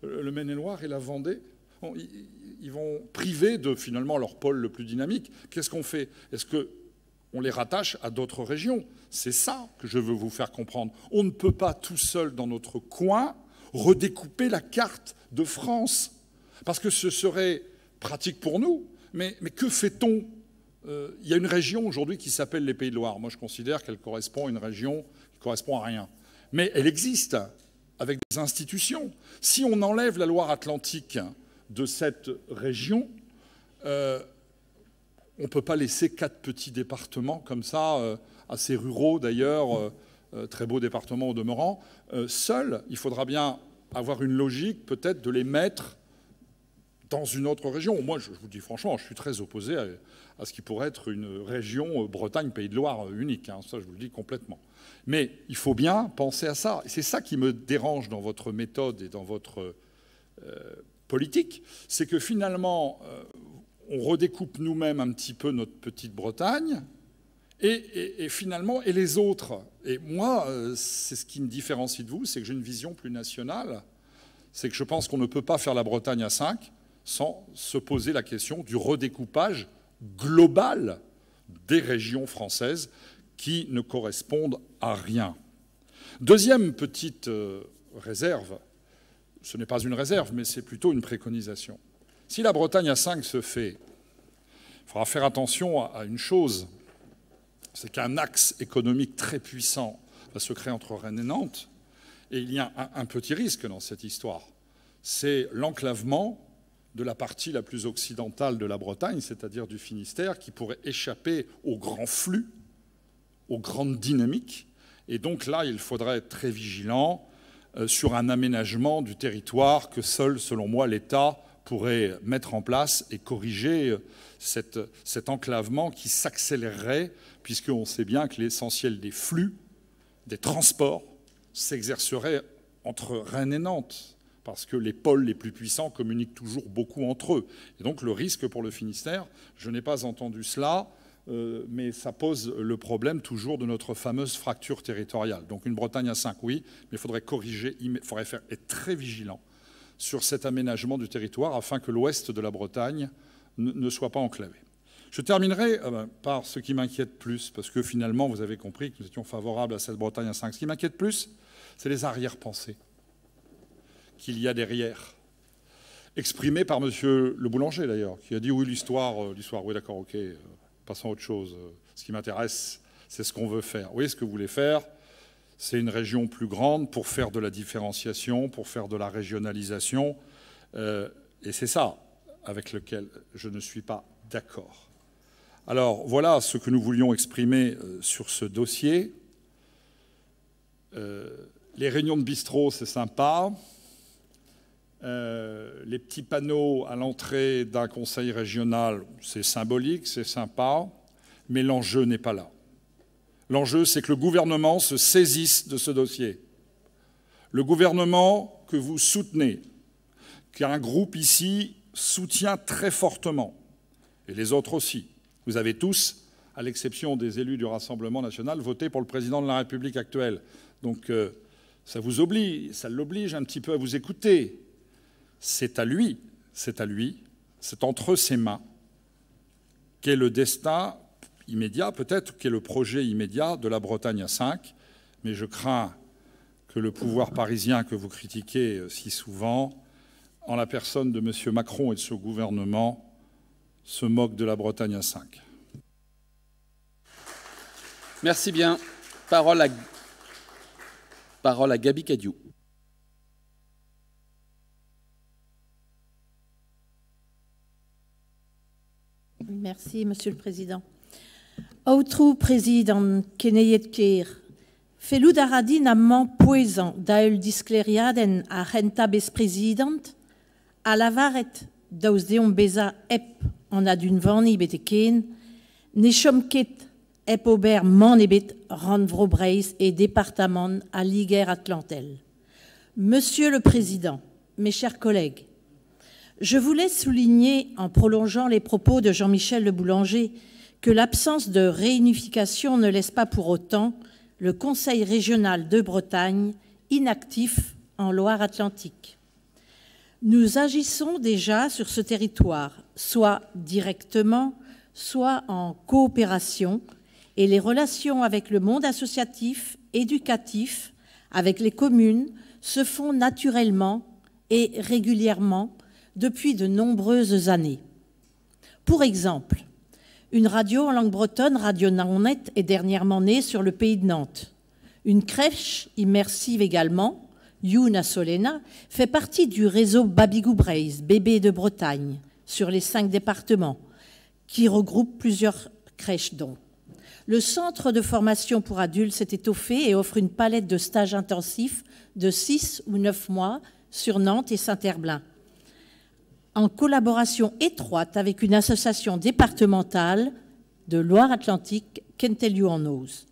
le Maine-et-Loire et la Vendée? Ils vont priver de finalement leur pôle le plus dynamique. Qu'est-ce qu'on fait? Est-ce qu'on les rattache à d'autres régions? C'est ça que je veux vous faire comprendre. On ne peut pas tout seul dans notre coin redécouper la carte de France, parce que ce serait pratique pour nous. Mais que fait-on? Il y a une région aujourd'hui qui s'appelle les Pays de Loire. Moi, je considère qu'elle correspond à une région qui ne correspond à rien. Mais elle existe avec des institutions. Si on enlève la Loire-Atlantique de cette région, on ne peut pas laisser 4 petits départements comme ça, assez ruraux d'ailleurs, très beaux départements au demeurant, seuls. Il faudra bien avoir une logique peut-être de les mettre dans une autre région. Moi, je vous dis franchement, je suis très opposé à ce qui pourrait être une région Bretagne-Pays de Loire unique. Hein, ça, je vous le dis complètement. Mais il faut bien penser à ça. Et c'est ça qui me dérange dans votre méthode et dans votre politique. C'est que finalement, on redécoupe nous-mêmes un petit peu notre petite Bretagne et finalement, et les autres. Et moi, c'est ce qui me différencie de vous, c'est que j'ai une vision plus nationale. C'est que je pense qu'on ne peut pas faire la Bretagne à 5 sans se poser la question du redécoupage global des régions françaises qui ne correspondent à rien. Deuxième petite réserve, ce n'est pas une réserve, mais c'est plutôt une préconisation. Si la Bretagne à 5 se fait, il faudra faire attention à une chose, c'est qu'un axe économique très puissant va se créer entre Rennes et Nantes, et il y a un petit risque dans cette histoire, c'est l'enclavement de la partie la plus occidentale de la Bretagne, c'est-à-dire du Finistère, qui pourrait échapper aux grands flux, aux grandes dynamiques. Et donc là, il faudrait être très vigilant sur un aménagement du territoire que seul, selon moi, l'État pourrait mettre en place et corriger cet enclavement qui s'accélérerait, puisqu'on sait bien que l'essentiel des flux, des transports, s'exercerait entre Rennes et Nantes. parce que les pôles les plus puissants communiquent toujours beaucoup entre eux. Et donc le risque pour le Finistère, je n'ai pas entendu cela, mais ça pose le problème toujours de notre fameuse fracture territoriale. Donc une Bretagne à 5, oui, mais il faudrait corriger, il faudrait être très vigilant sur cet aménagement du territoire afin que l'ouest de la Bretagne ne soit pas enclavé. Je terminerai par ce qui m'inquiète plus, parce que finalement, vous avez compris que nous étions favorables à cette Bretagne à 5. Ce qui m'inquiète plus, c'est les arrière-pensées qu'il y a derrière, exprimées par M. le Boulanger, d'ailleurs, qui a dit « oui, l'histoire, oui, d'accord, ok, passons à autre chose. Ce qui m'intéresse, c'est ce qu'on veut faire. Oui, ce que vous voulez faire, c'est une région plus grande pour faire de la différenciation, pour faire de la régionalisation. Et c'est ça avec lequel je ne suis pas d'accord. » Alors, voilà ce que nous voulions exprimer sur ce dossier. Les réunions de bistrot, c'est sympa. Les petits panneaux à l'entrée d'un conseil régional, c'est symbolique, c'est sympa, mais l'enjeu n'est pas là. L'enjeu, c'est que le gouvernement se saisisse de ce dossier. Le gouvernement que vous soutenez, qu'un groupe ici soutient très fortement, et les autres aussi. Vous avez tous, à l'exception des élus du Rassemblement national, voté pour le président de la République actuelle. Donc ça vous oblige, ça l'oblige un petit peu à vous écouter. C'est à lui, c'est entre ses mains qu'est le destin immédiat, peut-être qu'est le projet immédiat de la Bretagne à 5. Mais je crains que le pouvoir parisien que vous critiquez si souvent, en la personne de M. Macron et de ce gouvernement, se moque de la Bretagne à 5. Merci bien. Parole à Gabi Cadiou. Merci, Monsieur le Président. Outro Président Keneyet Keir, felud aradin amant poésan daeul disclériaden a renta bes président, à la varet daus deon beza ep en adun vanni bete ken, ne chom ket ep ober man ebet ran vro breiz et département à liguer Atlantel. Monsieur le Président, mes chers collègues, je voulais souligner, en prolongeant les propos de Jean-Michel Le Boulanger, que l'absence de réunification ne laisse pas pour autant le Conseil régional de Bretagne inactif en Loire-Atlantique. Nous agissons déjà sur ce territoire, soit directement, soit en coopération, et les relations avec le monde associatif, éducatif, avec les communes, se font naturellement et régulièrement depuis de nombreuses années. Pour exemple, une radio en langue bretonne, Radio Nannet, est dernièrement née sur le pays de Nantes. Une crèche immersive également, Youna Solena, fait partie du réseau Babigou Breiz, Bébé de Bretagne, sur les 5 départements, qui regroupe plusieurs crèches donc. Le centre de formation pour adultes s'est étoffé et offre une palette de stages intensifs de 6 ou 9 mois sur Nantes et Saint-Herblain, en collaboration étroite avec une association départementale de Loire-Atlantique, Kentelio en Ose.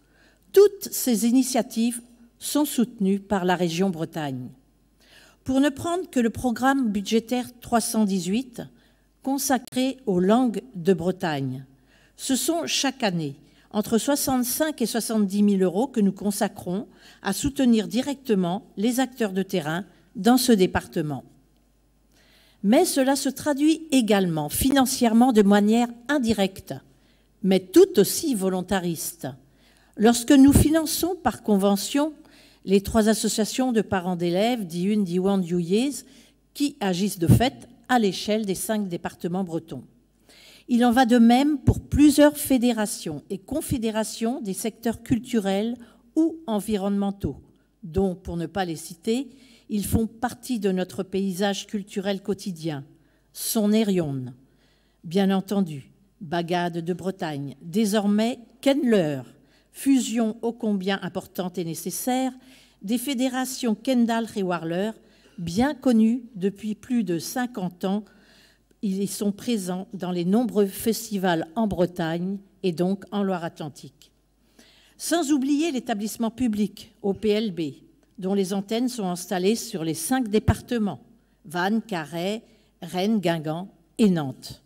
Toutes ces initiatives sont soutenues par la région Bretagne. Pour ne prendre que le programme budgétaire 318 consacré aux langues de Bretagne, ce sont chaque année entre 65 et 70 000 euros que nous consacrons à soutenir directement les acteurs de terrain dans ce département. Mais cela se traduit également financièrement de manière indirecte, mais tout aussi volontariste. Lorsque nous finançons par convention les 3 associations de parents d'élèves, Dihun, Diwan, Diouillez, qui agissent de fait à l'échelle des 5 départements bretons. Il en va de même pour plusieurs fédérations et confédérations des secteurs culturels ou environnementaux, dont, pour ne pas les citer, ils font partie de notre paysage culturel quotidien. Son Erion, bien entendu, Bagade de Bretagne, désormais Kenleur, fusion ô combien importante et nécessaire des fédérations Kendall et Warler, bien connues depuis plus de 50 ans. Ils sont présents dans les nombreux festivals en Bretagne et donc en Loire-Atlantique. Sans oublier l'établissement public, OPLB, dont les antennes sont installées sur les 5 départements, Vannes, Carhaix, Rennes, Guingamp et Nantes.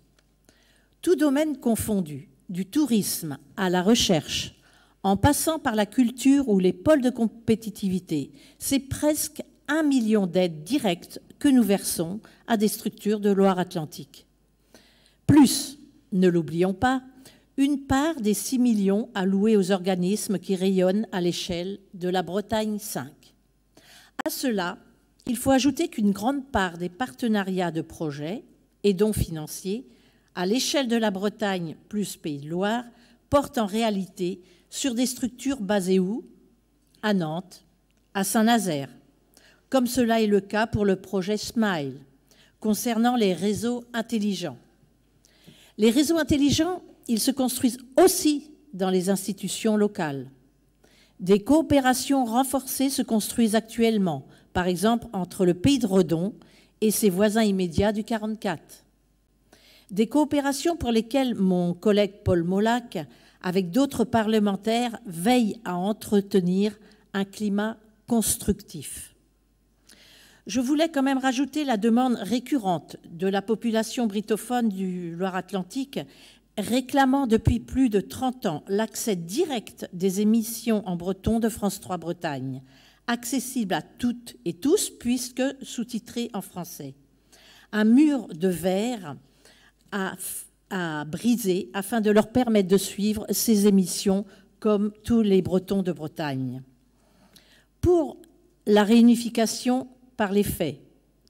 Tout domaine confondu, du tourisme à la recherche, en passant par la culture ou les pôles de compétitivité, c'est presque 1 million d'aides directes que nous versons à des structures de Loire-Atlantique. Plus, ne l'oublions pas, une part des 6 millions alloués aux organismes qui rayonnent à l'échelle de la Bretagne 5. À cela, il faut ajouter qu'une grande part des partenariats de projets et dons financiers à l'échelle de la Bretagne plus Pays de Loire portent en réalité sur des structures basées où? À Nantes, à Saint-Nazaire, comme cela est le cas pour le projet SMILE, concernant les réseaux intelligents. Les réseaux intelligents, ils se construisent aussi dans les institutions locales. Des coopérations renforcées se construisent actuellement, par exemple entre le Pays de Redon et ses voisins immédiats du 44. Des coopérations pour lesquelles mon collègue Paul Molac, avec d'autres parlementaires, veille à entretenir un climat constructif. Je voulais quand même rajouter la demande récurrente de la population britophone du Loire-Atlantique réclamant depuis plus de 30 ans l'accès direct des émissions en breton de France 3 Bretagne, accessible à toutes et tous puisque sous-titré en français. Un mur de verre à briser afin de leur permettre de suivre ces émissions comme tous les Bretons de Bretagne. Pour la réunification par les faits,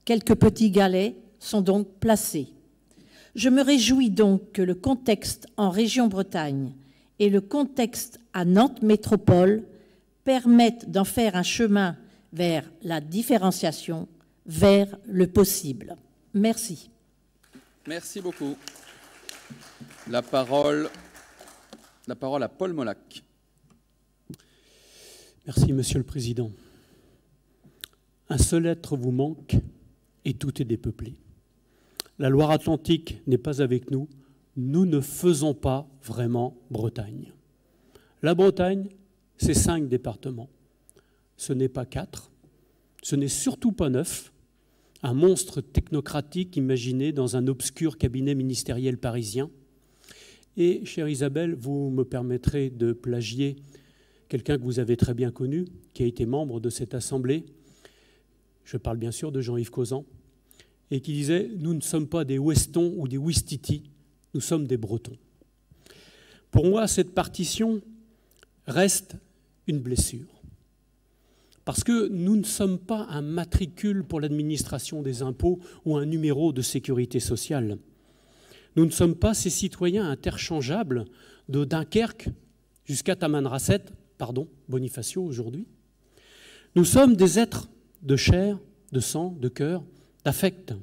quelques petits galets sont donc placés. Je me réjouis donc que le contexte en région Bretagne et le contexte à Nantes Métropole permettent d'en faire un chemin vers la différenciation, vers le possible. Merci. Merci beaucoup. La parole à Paul Molac. Merci, Monsieur le Président. Un seul être vous manque et tout est dépeuplé. La Loire-Atlantique n'est pas avec nous. Nous ne faisons pas vraiment Bretagne. La Bretagne, c'est 5 départements. Ce n'est pas 4. Ce n'est surtout pas 9. Un monstre technocratique imaginé dans un obscur cabinet ministériel parisien. Et, chère Isabelle, vous me permettrez de plagier quelqu'un que vous avez très bien connu, qui a été membre de cette assemblée. Je parle bien sûr de Jean-Yves Causan, et qui disait « Nous ne sommes pas des Westons ou des Ouistiti, nous sommes des Bretons ». Pour moi, cette partition reste une blessure. Parce que nous ne sommes pas un matricule pour l'administration des impôts ou un numéro de sécurité sociale. Nous ne sommes pas ces citoyens interchangeables de Dunkerque jusqu'à Tamanrasset, pardon, Bonifacio aujourd'hui. Nous sommes des êtres de chair, de sang, de cœur, d'affect.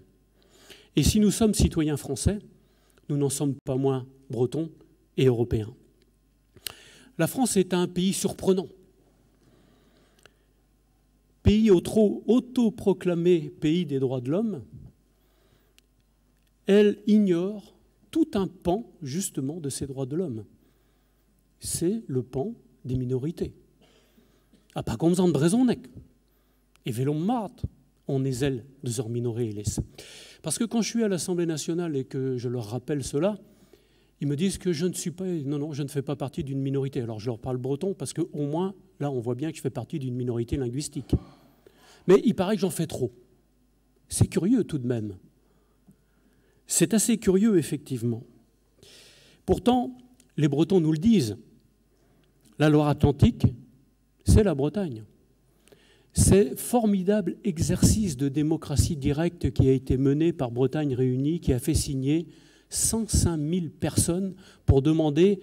Et si nous sommes citoyens français, nous n'en sommes pas moins bretons et européens. La France est un pays surprenant. Pays autoproclamé pays des droits de l'homme, elle ignore tout un pan, justement, de ces droits de l'homme. C'est le pan des minorités. Ah, pas comme ça de Brezonek. Et Vélom Mart, on est zèle de zor minoré et laisse. Parce que quand je suis à l'Assemblée nationale et que je leur rappelle cela, ils me disent que je ne suis pas, non, je ne fais pas partie d'une minorité. Alors je leur parle breton parce qu'au moins, là, on voit bien que je fais partie d'une minorité linguistique. Mais il paraît que j'en fais trop. C'est curieux tout de même. C'est assez curieux, effectivement. Pourtant, les Bretons nous le disent. La Loire-Atlantique, c'est la Bretagne. C'est formidable exercice de démocratie directe qui a été mené par Bretagne Réunie, qui a fait signer 105 000 personnes pour demander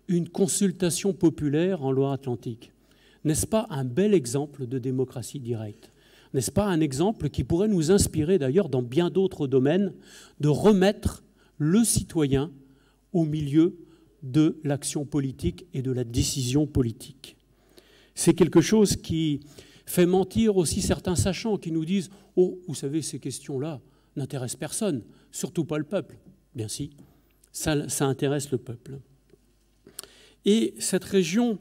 une consultation populaire en Loire-Atlantique. N'est-ce pas un bel exemple de démocratie directe ? N'est-ce pas un exemple qui pourrait nous inspirer d'ailleurs dans bien d'autres domaines de remettre le citoyen au milieu de l'action politique et de la décision politique ? C'est quelque chose qui fait mentir aussi certains sachants qui nous disent « Oh, vous savez, ces questions-là n'intéressent personne, surtout pas le peuple. » Bien si, ça intéresse le peuple. Et cette région,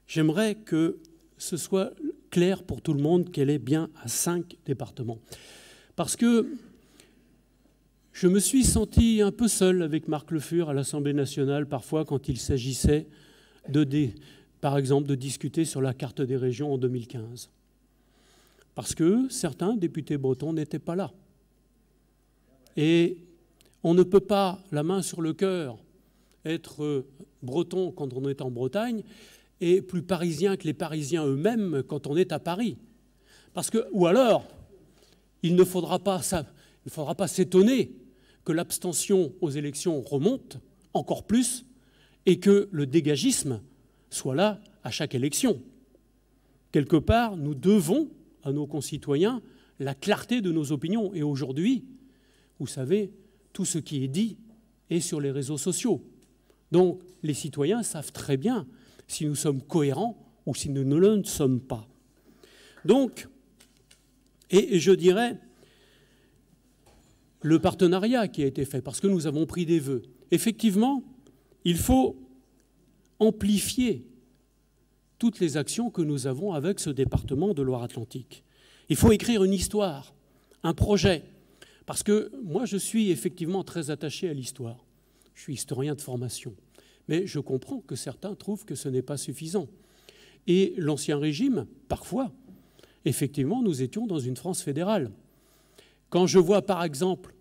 j'aimerais que ce soit clair pour tout le monde qu'elle est bien à 5 départements. Parce que je me suis senti un peu seul avec Marc Le Fur à l'Assemblée nationale, parfois quand il s'agissait, par exemple, de discuter sur la carte des régions en 2015. Parce que certains députés bretons n'étaient pas là. Et on ne peut pas, la main sur le cœur, être breton quand on est en Bretagne et plus parisien que les Parisiens eux-mêmes quand on est à Paris. Parce que, ou alors, il ne faudra pas s'étonner que l'abstention aux élections remonte encore plus et que le dégagisme soit là à chaque élection. Quelque part, nous devons à nos concitoyens la clarté de nos opinions. Et aujourd'hui, vous savez, tout ce qui est dit est sur les réseaux sociaux. Donc, les citoyens savent très bien si nous sommes cohérents ou si nous ne le sommes pas. Donc, et je dirais, le partenariat qui a été fait, parce que nous avons pris des vœux. Effectivement, il faut amplifier toutes les actions que nous avons avec ce département de Loire-Atlantique. Il faut écrire une histoire, un projet, parce que moi, je suis effectivement très attaché à l'histoire. Je suis historien de formation, mais je comprends que certains trouvent que ce n'est pas suffisant. Et l'Ancien Régime, parfois, effectivement, nous étions dans une France fédérale. Quand je vois, par exemple,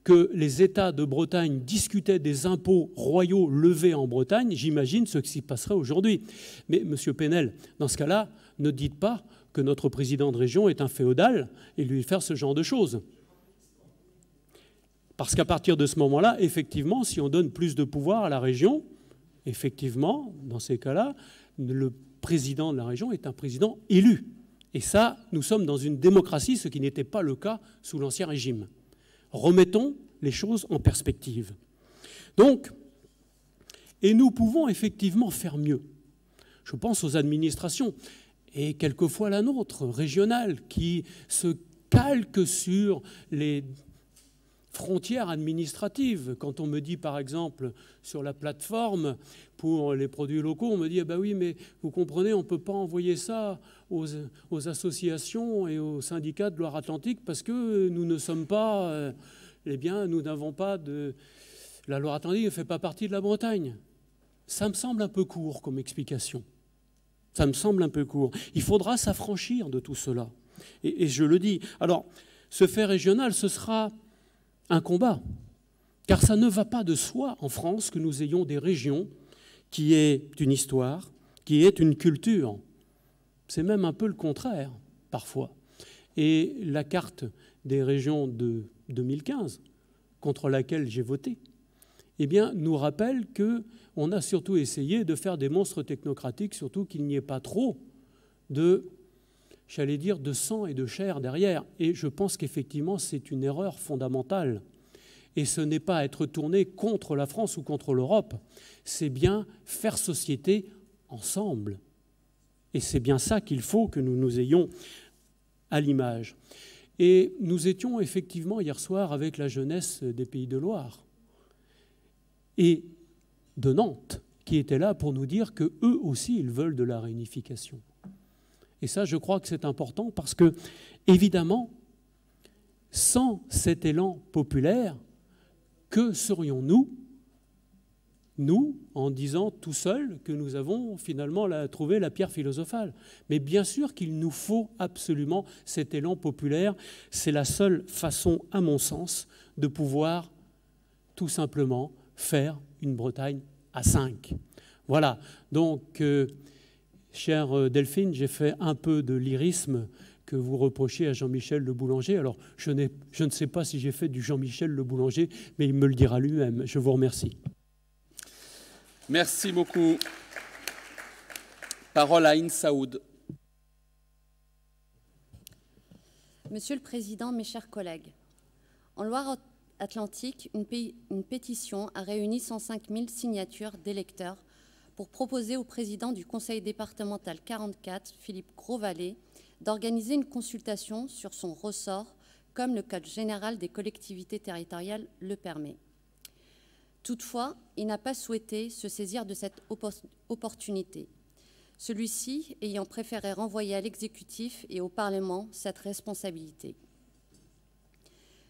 que les États de Bretagne discutaient des impôts royaux levés en Bretagne, j'imagine ce qui s'y passerait aujourd'hui. Mais, Monsieur Penel, dans ce cas-là, ne dites pas que notre président de région est un féodal et lui faire ce genre de choses. Parce qu'à partir de ce moment-là, effectivement, si on donne plus de pouvoir à la région, effectivement, dans ces cas-là, le président de la région est un président élu. Et ça, nous sommes dans une démocratie, ce qui n'était pas le cas sous l'Ancien Régime. Remettons les choses en perspective. Donc, et nous pouvons effectivement faire mieux. Je pense aux administrations, et quelquefois la nôtre, régionale, qui se calque sur les frontières administratives. Quand on me dit, par exemple, sur la plateforme pour les produits locaux, on me dit, ah ben oui, mais vous comprenez, on ne peut pas envoyer ça aux associations et aux syndicats de Loire-Atlantique parce que nous ne sommes pas, nous n'avons pas de... La Loire-Atlantique ne fait pas partie de la Bretagne. Ça me semble un peu court comme explication. Ça me semble un peu court. Il faudra s'affranchir de tout cela. Et je le dis. Alors, ce fait régional, ce sera un combat, car ça ne va pas de soi en France que nous ayons des régions qui aient une histoire, qui aient une culture. C'est même un peu le contraire, parfois. Et la carte des régions de 2015, contre laquelle j'ai voté, eh bien, nous rappelle qu'on a surtout essayé de faire des monstres technocratiques, surtout qu'il n'y ait pas trop de, j'allais dire, de sang et de chair derrière. Et je pense qu'effectivement, c'est une erreur fondamentale. Et ce n'est pas être tourné contre la France ou contre l'Europe, c'est bien faire société ensemble. Et c'est bien ça qu'il faut que nous nous ayons à l'image. Et nous étions effectivement hier soir avec la jeunesse des Pays de Loire et de Nantes, qui étaient là pour nous dire qu'eux aussi, ils veulent de la réunification. Et ça, je crois que c'est important parce que, évidemment, sans cet élan populaire, que serions-nous, nous, en disant tout seuls que nous avons finalement trouvé la pierre philosophale? Mais bien sûr qu'il nous faut absolument cet élan populaire. C'est la seule façon, à mon sens, de pouvoir tout simplement faire une Bretagne à 5. Voilà. Donc, chère Delphine, j'ai fait un peu de lyrisme que vous reprochez à Jean-Michel Le Boulanger. Alors, je ne sais pas si j'ai fait du Jean-Michel Le Boulanger, mais il me le dira lui-même. Je vous remercie. Merci beaucoup. Parole à Aïn Saoud. Monsieur le Président, mes chers collègues, en Loire-Atlantique, une pétition a réuni 105 000 signatures d'électeurs pour proposer au président du Conseil départemental 44, Philippe Grosvalet, d'organiser une consultation sur son ressort, comme le Code général des collectivités territoriales le permet. Toutefois, il n'a pas souhaité se saisir de cette opportunité. celui-ci ayant préféré renvoyer à l'exécutif et au Parlement cette responsabilité.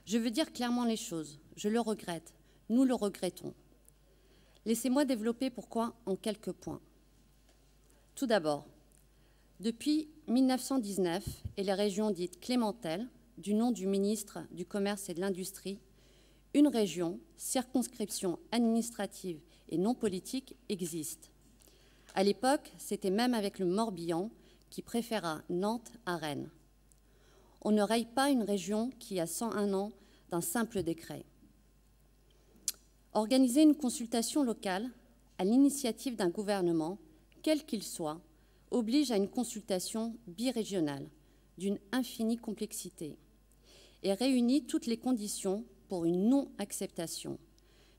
Je veux dire clairement les choses, je le regrette, nous le regrettons. Laissez-moi développer pourquoi en quelques points. Tout d'abord, depuis 1919 et les régions dites clémentelles, du nom du ministre du Commerce et de l'Industrie, une région, circonscription administrative et non politique existe. À l'époque, c'était même avec le Morbihan qui préféra Nantes à Rennes. On ne raye pas une région qui a 101 ans d'un simple décret. Organiser une consultation locale à l'initiative d'un gouvernement, quel qu'il soit, oblige à une consultation birégionale d'une infinie complexité et réunit toutes les conditions pour une non-acceptation,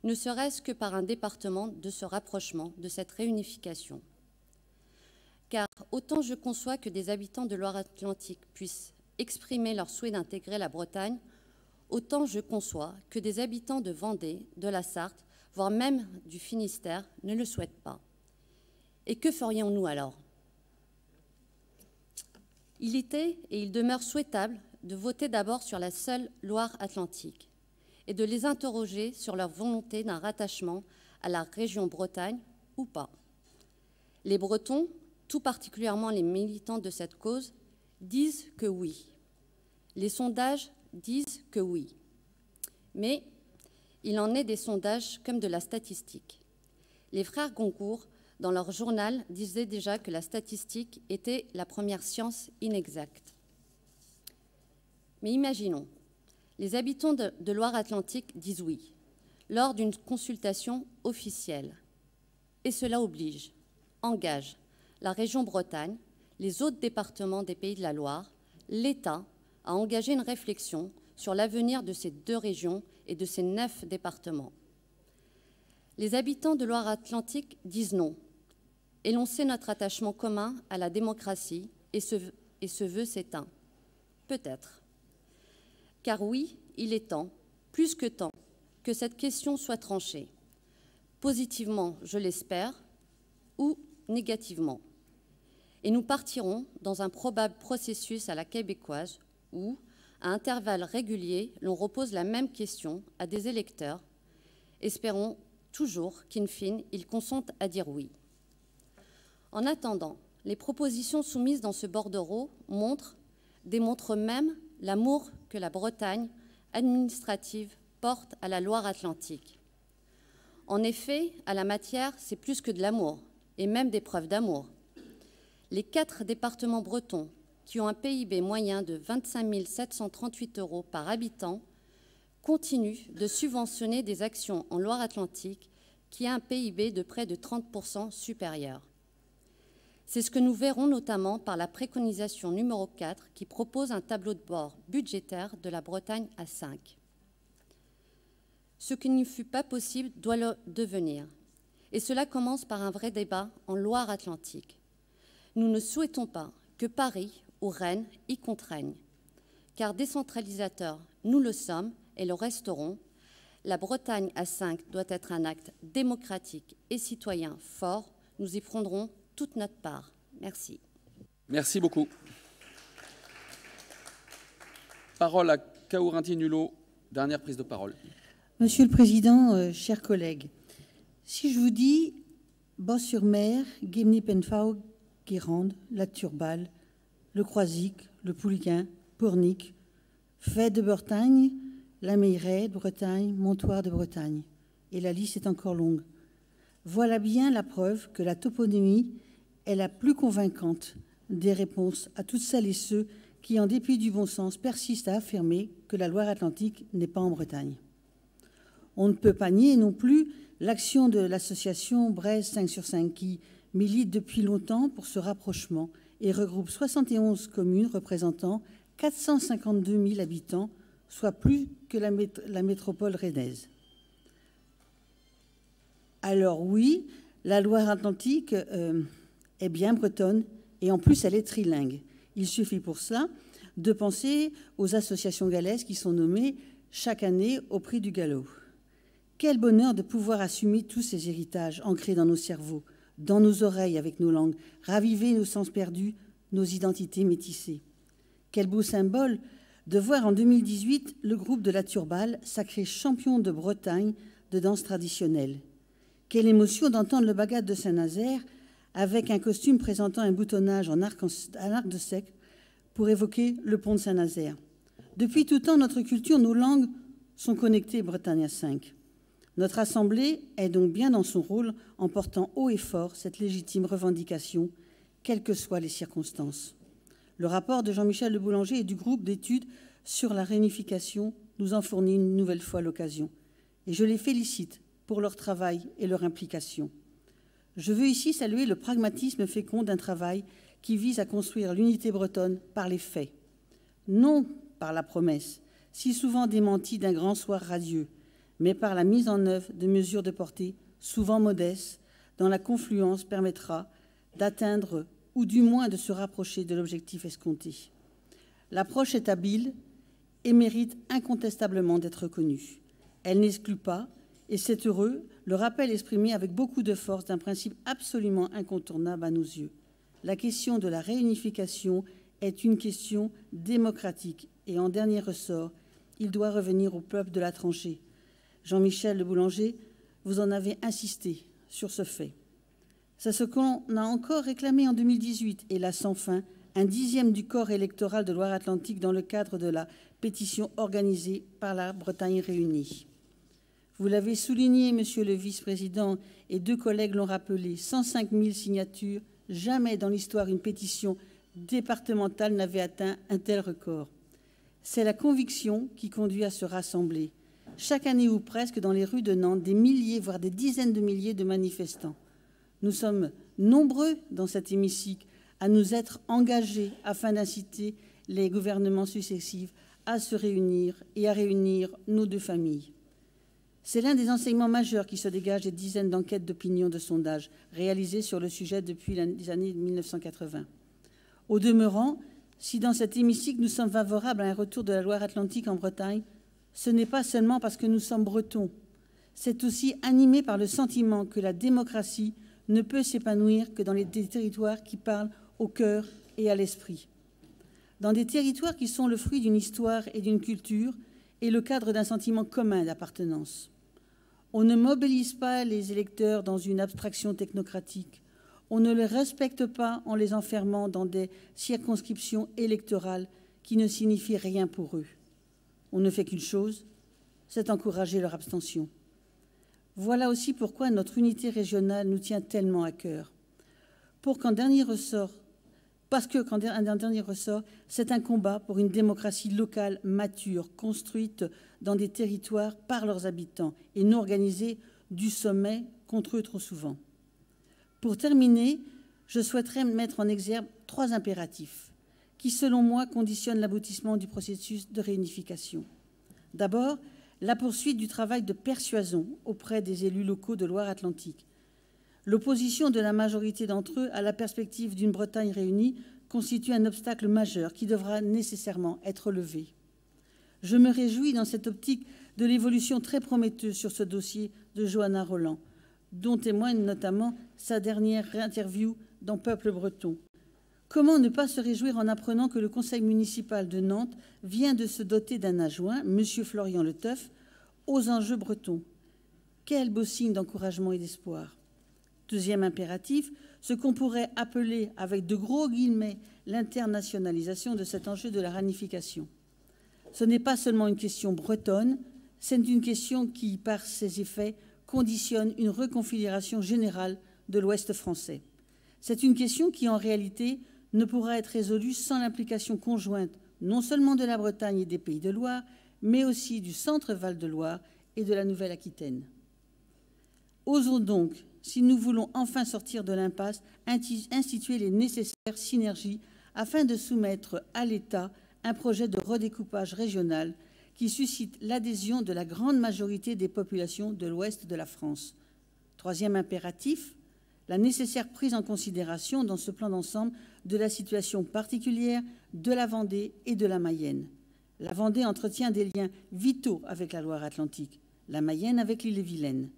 ne serait-ce que par un département de ce rapprochement, de cette réunification. Car autant je conçois que des habitants de Loire-Atlantique puissent exprimer leur souhait d'intégrer la Bretagne, autant je conçois que des habitants de Vendée, de la Sarthe, voire même du Finistère, ne le souhaitent pas. Et que ferions-nous alors? Il était et il demeure souhaitable de voter d'abord sur la seule Loire-Atlantique et de les interroger sur leur volonté d'un rattachement à la région Bretagne ou pas. Les Bretons, tout particulièrement les militants de cette cause, disent que oui. Les sondages disent que oui. Mais il en est des sondages comme de la statistique. Les frères Goncourt, dans leur journal, disaient déjà que la statistique était la première science inexacte. Mais imaginons, les habitants de Loire-Atlantique disent oui, lors d'une consultation officielle. Et cela oblige, engage la région Bretagne, les autres départements des Pays de la Loire, l'État à engager une réflexion sur l'avenir de ces deux régions et de ces 9 départements. Les habitants de Loire-Atlantique disent non, et l'on sait notre attachement commun à la démocratie, et ce vœu s'éteint. Peut-être. Car oui, il est temps, plus que temps, que cette question soit tranchée. Positivement, je l'espère, ou négativement. Et nous partirons dans un probable processus à la québécoise où, à intervalles réguliers, l'on repose la même question à des électeurs. Espérons toujours qu'in fine, ils consentent à dire oui. En attendant, les propositions soumises dans ce bordereau démontrent même l'amour que la Bretagne administrative porte à la Loire-Atlantique. En effet, à la matière, c'est plus que de l'amour, et même des preuves d'amour. Les 4 départements bretons, qui ont un PIB moyen de 25 738 € par habitant, continuent de subventionner des actions en Loire-Atlantique qui a un PIB de près de 30% supérieur. C'est ce que nous verrons notamment par la préconisation numéro 4 qui propose un tableau de bord budgétaire de la Bretagne à 5. Ce qui ne fut pas possible doit le devenir. Et cela commence par un vrai débat en Loire-Atlantique. Nous ne souhaitons pas que Paris ou Rennes y contraignent, car décentralisateurs, nous le sommes et le resterons. La Bretagne à 5 doit être un acte démocratique et citoyen fort. Nous y prendrons toute notre part. Merci. Merci beaucoup. Parole à Kaouranti Nulot, dernière prise de parole. Monsieur le Président, chers collègues, si je vous dis Bos-sur-Mer, Gimni-Penfao, Guérande, La Turballe, le Croisic, le Pouliquin, Pornic, Fait de Bretagne, la Meilleraie de Bretagne, Montoire de Bretagne, et la liste est encore longue. Voilà bien la preuve que la toponymie est la plus convaincante des réponses à toutes celles et ceux qui, en dépit du bon sens, persistent à affirmer que la Loire-Atlantique n'est pas en Bretagne. On ne peut pas nier non plus l'action de l'association Brest 5 sur 5 qui milite depuis longtemps pour ce rapprochement et regroupe 71 communes représentant 452 000 habitants, soit plus que la métropole rennaise. Alors oui, la Loire-Atlantique est bien bretonne et en plus elle est trilingue. Il suffit pour cela de penser aux associations galaises qui sont nommées chaque année au prix du galop. Quel bonheur de pouvoir assumer tous ces héritages ancrés dans nos cerveaux, dans nos oreilles avec nos langues, raviver nos sens perdus, nos identités métissées. Quel beau symbole de voir en 2018 le groupe de la Turballe sacré champion de Bretagne de danse traditionnelle. Quelle émotion d'entendre le Bagad de Saint-Nazaire avec un costume présentant un boutonnage en arc de cercle pour évoquer le pont de Saint-Nazaire. Depuis tout temps, notre culture, nos langues sont connectées Bretagne à 5. Notre Assemblée est donc bien dans son rôle en portant haut et fort cette légitime revendication, quelles que soient les circonstances. Le rapport de Jean-Michel Le Boulanger et du groupe d'études sur la réunification nous en fournit une nouvelle fois l'occasion. Et je les félicite pour leur travail et leur implication. Je veux ici saluer le pragmatisme fécond d'un travail qui vise à construire l'unité bretonne par les faits, non par la promesse, si souvent démentie d'un grand soir radieux, mais par la mise en œuvre de mesures de portée souvent modestes, dont la confluence permettra d'atteindre ou du moins de se rapprocher de l'objectif escompté. L'approche est habile et mérite incontestablement d'être reconnue. Elle n'exclut pas, et c'est heureux, le rappel exprimé avec beaucoup de force d'un principe absolument incontournable à nos yeux. La question de la réunification est une question démocratique et en dernier ressort, il doit revenir au peuple de la tranchée. Jean-Michel Le Boulanger, vous en avez insisté sur ce fait. C'est ce qu'on a encore réclamé en 2018 et là sans fin, un dixième du corps électoral de Loire-Atlantique dans le cadre de la pétition organisée par la Bretagne réunie. Vous l'avez souligné, Monsieur le Vice-président, et 2 collègues l'ont rappelé, 105 000 signatures, jamais dans l'histoire une pétition départementale n'avait atteint un tel record. C'est la conviction qui conduit à se rassembler. Chaque année ou presque, dans les rues de Nantes, des milliers, voire des dizaines de milliers de manifestants. Nous sommes nombreux dans cet hémicycle à nous être engagés afin d'inciter les gouvernements successifs à se réunir et à réunir nos 2 familles. C'est l'un des enseignements majeurs qui se dégagent des dizaines d'enquêtes d'opinion de sondage réalisées sur le sujet depuis les années 1980. Au demeurant, si dans cet hémicycle nous sommes favorables à un retour de la Loire-Atlantique en Bretagne, ce n'est pas seulement parce que nous sommes bretons. C'est aussi animé par le sentiment que la démocratie ne peut s'épanouir que dans des territoires qui parlent au cœur et à l'esprit. Dans des territoires qui sont le fruit d'une histoire et d'une culture et le cadre d'un sentiment commun d'appartenance. On ne mobilise pas les électeurs dans une abstraction technocratique. On ne les respecte pas en les enfermant dans des circonscriptions électorales qui ne signifient rien pour eux. On ne fait qu'une chose, c'est encourager leur abstention. Voilà aussi pourquoi notre unité régionale nous tient tellement à cœur. Parce qu'en dernier ressort, c'est un combat pour une démocratie locale mature, construite dans des territoires par leurs habitants et non organisée du sommet contre eux trop souvent. Pour terminer, je souhaiterais mettre en exergue 3 impératifs qui, selon moi, conditionnent l'aboutissement du processus de réunification. D'abord, la poursuite du travail de persuasion auprès des élus locaux de Loire-Atlantique. L'opposition de la majorité d'entre eux à la perspective d'une Bretagne réunie constitue un obstacle majeur qui devra nécessairement être levé. Je me réjouis dans cette optique de l'évolution très prometteuse sur ce dossier de Johanna Rolland, dont témoigne notamment sa dernière interview dans Peuple breton. Comment ne pas se réjouir en apprenant que le conseil municipal de Nantes vient de se doter d'un adjoint, M. Florian Le Teuf, aux enjeux bretons. Quel beau signe d'encouragement et d'espoir. Deuxième impératif, ce qu'on pourrait appeler, avec de gros guillemets, l'internationalisation de cet enjeu de la réunification. Ce n'est pas seulement une question bretonne, c'est une question qui, par ses effets, conditionne une reconfiguration générale de l'Ouest français. C'est une question qui, en réalité, ne pourra être résolue sans l'implication conjointe non seulement de la Bretagne et des Pays de Loire, mais aussi du centre Val-de-Loire et de la Nouvelle-Aquitaine. Osons donc, si nous voulons enfin sortir de l'impasse, instituer les nécessaires synergies afin de soumettre à l'État un projet de redécoupage régional qui suscite l'adhésion de la grande majorité des populations de l'ouest de la France. Troisième impératif, la nécessaire prise en considération dans ce plan d'ensemble de la situation particulière de la Vendée et de la Mayenne. La Vendée entretient des liens vitaux avec la Loire-Atlantique, la Mayenne avec l'île-et-Vilaine.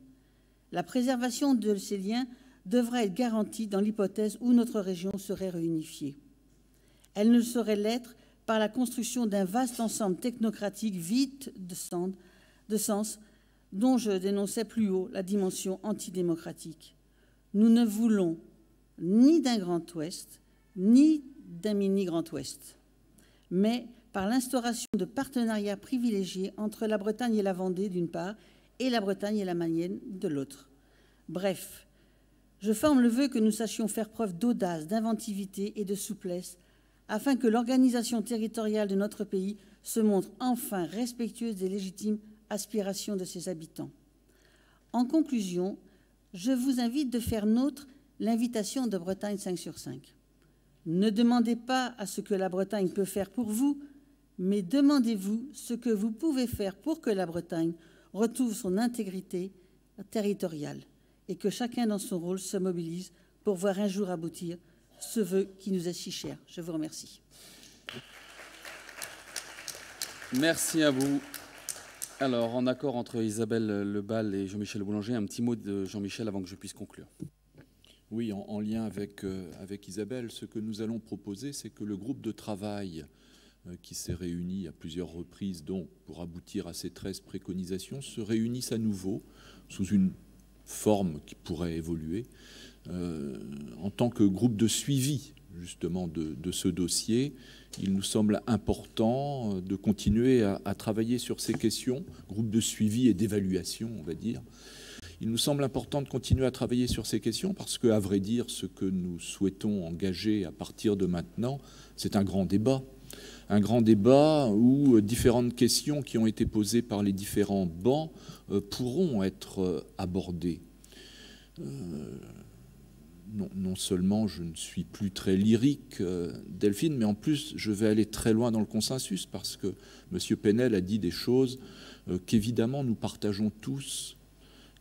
La préservation de ces liens devra être garantie dans l'hypothèse où notre région serait réunifiée. Elle ne saurait l'être par la construction d'un vaste ensemble technocratique vide de sens dont je dénonçais plus haut la dimension antidémocratique. Nous ne voulons ni d'un Grand Ouest, ni d'un mini-Grand Ouest, mais par l'instauration de partenariats privilégiés entre la Bretagne et la Vendée d'une part et la Bretagne et la Mayenne de l'autre. Bref, je forme le vœu que nous sachions faire preuve d'audace, d'inventivité et de souplesse afin que l'organisation territoriale de notre pays se montre enfin respectueuse des légitimes aspirations de ses habitants. En conclusion, je vous invite de faire nôtre l'invitation de Bretagne 5 sur 5. Ne demandez pas à ce que la Bretagne peut faire pour vous, mais demandez-vous ce que vous pouvez faire pour que la Bretagne retrouve son intégrité territoriale et que chacun dans son rôle se mobilise pour voir un jour aboutir ce vœu qui nous est si cher. Je vous remercie. Merci à vous. Alors, en accord entre Isabelle Lebal et Jean-Michel Boulanger, un petit mot de Jean-Michel avant que je puisse conclure. Oui, en lien avec Isabelle, ce que nous allons proposer, c'est que le groupe de travail qui s'est réuni à plusieurs reprises donc, pour aboutir à ces 13 préconisations se réunisse à nouveau sous une forme qui pourrait évoluer en tant que groupe de suivi justement de ce dossier. Il nous semble important de continuer à travailler sur ces questions, groupe de suivi et d'évaluation, on va dire. Il nous semble important de continuer à travailler sur ces questions parce que, à vrai dire, ce que nous souhaitons engager à partir de maintenant, c'est un grand débat. Un grand débat où différentes questions qui ont été posées par les différents bancs pourront être abordées. Non seulement je ne suis plus très lyrique, Delphine, mais en plus je vais aller très loin dans le consensus parce que M. Penel a dit des choses qu'évidemment nous partageons tous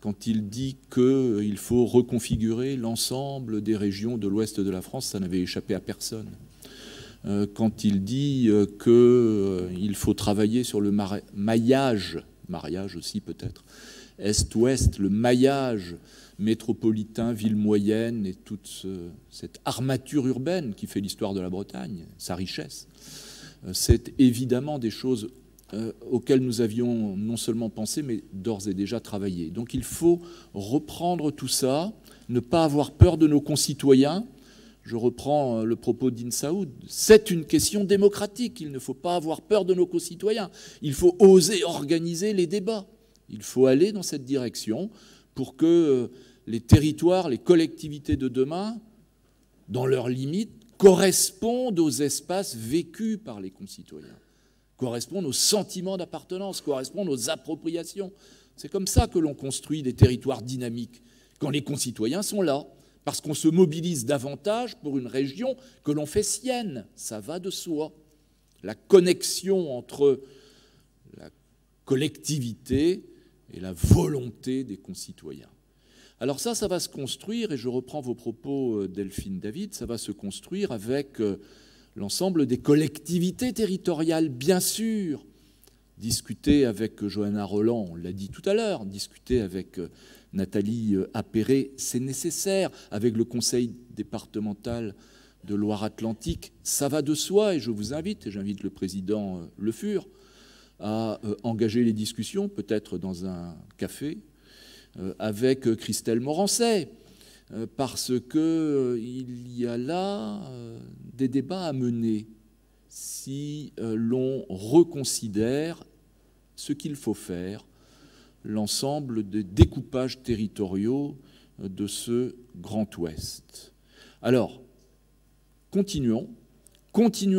quand il dit qu'il faut reconfigurer l'ensemble des régions de l'ouest de la France, ça n'avait échappé à personne. Quand il dit qu'il faut travailler sur le mariage aussi peut-être, est-ouest, le maillage métropolitain, ville moyenne et toute cette armature urbaine qui fait l'histoire de la Bretagne, sa richesse, c'est évidemment des choses auxquelles nous avions non seulement pensé, mais d'ores et déjà travaillé. Donc il faut reprendre tout ça, ne pas avoir peur de nos concitoyens. Je reprends le propos d'Insaoud, c'est une question démocratique, il ne faut pas avoir peur de nos concitoyens. Il faut oser organiser les débats. Il faut aller dans cette direction pour que les territoires, les collectivités de demain, dans leurs limites, correspondent aux espaces vécus par les concitoyens, correspondent aux sentiments d'appartenance, correspondent aux appropriations. C'est comme ça que l'on construit des territoires dynamiques, quand les concitoyens sont là, parce qu'on se mobilise davantage pour une région que l'on fait sienne. Ça va de soi. La connexion entre la collectivité et la volonté des concitoyens. Alors ça va se construire, et je reprends vos propos, Delphine David, ça va se construire avec l'ensemble des collectivités territoriales, bien sûr. Discuter avec Johanna Roland, on l'a dit tout à l'heure, discuter avec Nathalie Appéré, c'est nécessaire. Avec le conseil départemental de Loire-Atlantique, ça va de soi, et je vous invite, et j'invite le président Le Fur, à engager les discussions, peut-être dans un café, avec Christelle Morancet, parce qu'il y a là des débats à mener si l'on reconsidère ce qu'il faut faire, l'ensemble des découpages territoriaux de ce Grand Ouest. Alors, continuons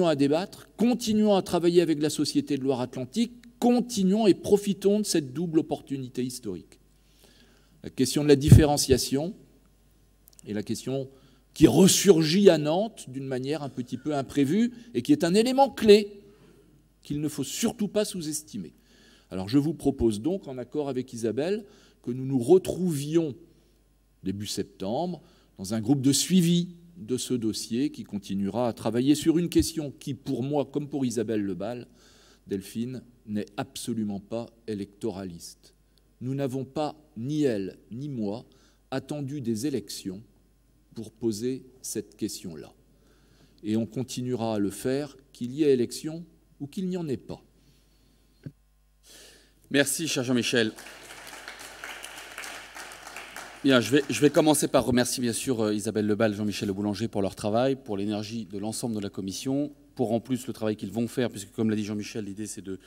à débattre, continuons à travailler avec la Société de Loire-Atlantique, continuons et profitons de cette double opportunité historique. La question de la différenciation et la question qui ressurgit à Nantes d'une manière un petit peu imprévue et qui est un élément clé qu'il ne faut surtout pas sous-estimer. Alors je vous propose donc, en accord avec Isabelle, que nous nous retrouvions début septembre dans un groupe de suivi de ce dossier qui continuera à travailler sur une question qui, pour moi, comme pour Isabelle Lebal, Delphine, n'est absolument pas électoraliste. Nous n'avons pas, ni elle, ni moi, attendu des élections pour poser cette question-là. Et on continuera à le faire, qu'il y ait élection ou qu'il n'y en ait pas. Merci, cher Jean-Michel. Bien, je vais commencer par remercier bien sûr Isabelle Lebal et Jean-Michel Le Boulanger pour leur travail, pour l'énergie de l'ensemble de la commission, pour en plus le travail qu'ils vont faire, puisque comme l'a dit Jean-Michel, l'idée c'est de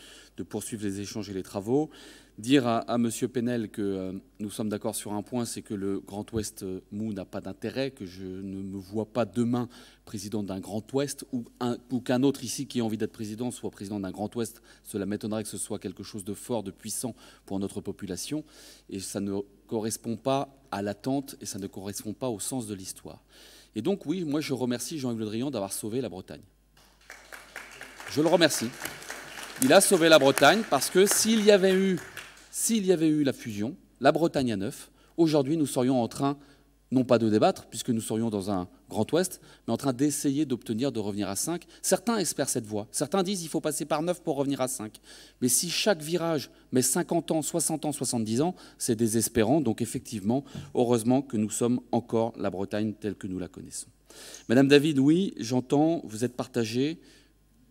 poursuivre les échanges et les travaux. Dire à M. Penel que nous sommes d'accord sur un point, c'est que le Grand Ouest mou n'a pas d'intérêt, que je ne me vois pas demain président d'un Grand Ouest ou qu'un autre ici qui a envie d'être président soit président d'un Grand Ouest. Cela m'étonnerait que ce soit quelque chose de fort, de puissant pour notre population. Et ça ne correspond pas à l'attente et ça ne correspond pas au sens de l'histoire. Et donc oui, moi je remercie Jean-Yves Le Drian d'avoir sauvé la Bretagne. Je le remercie. Il a sauvé la Bretagne parce que s'il y avait eu la fusion, la Bretagne à 9, aujourd'hui nous serions en train, non pas de débattre, puisque nous serions dans un Grand Ouest, mais en train d'essayer d'obtenir de revenir à 5. Certains espèrent cette voie. Certains disent qu'il faut passer par 9 pour revenir à 5. Mais si chaque virage met 50 ans, 60 ans, 70 ans, c'est désespérant. Donc effectivement, heureusement que nous sommes encore la Bretagne telle que nous la connaissons. Madame David, oui, j'entends, vous êtes partagée,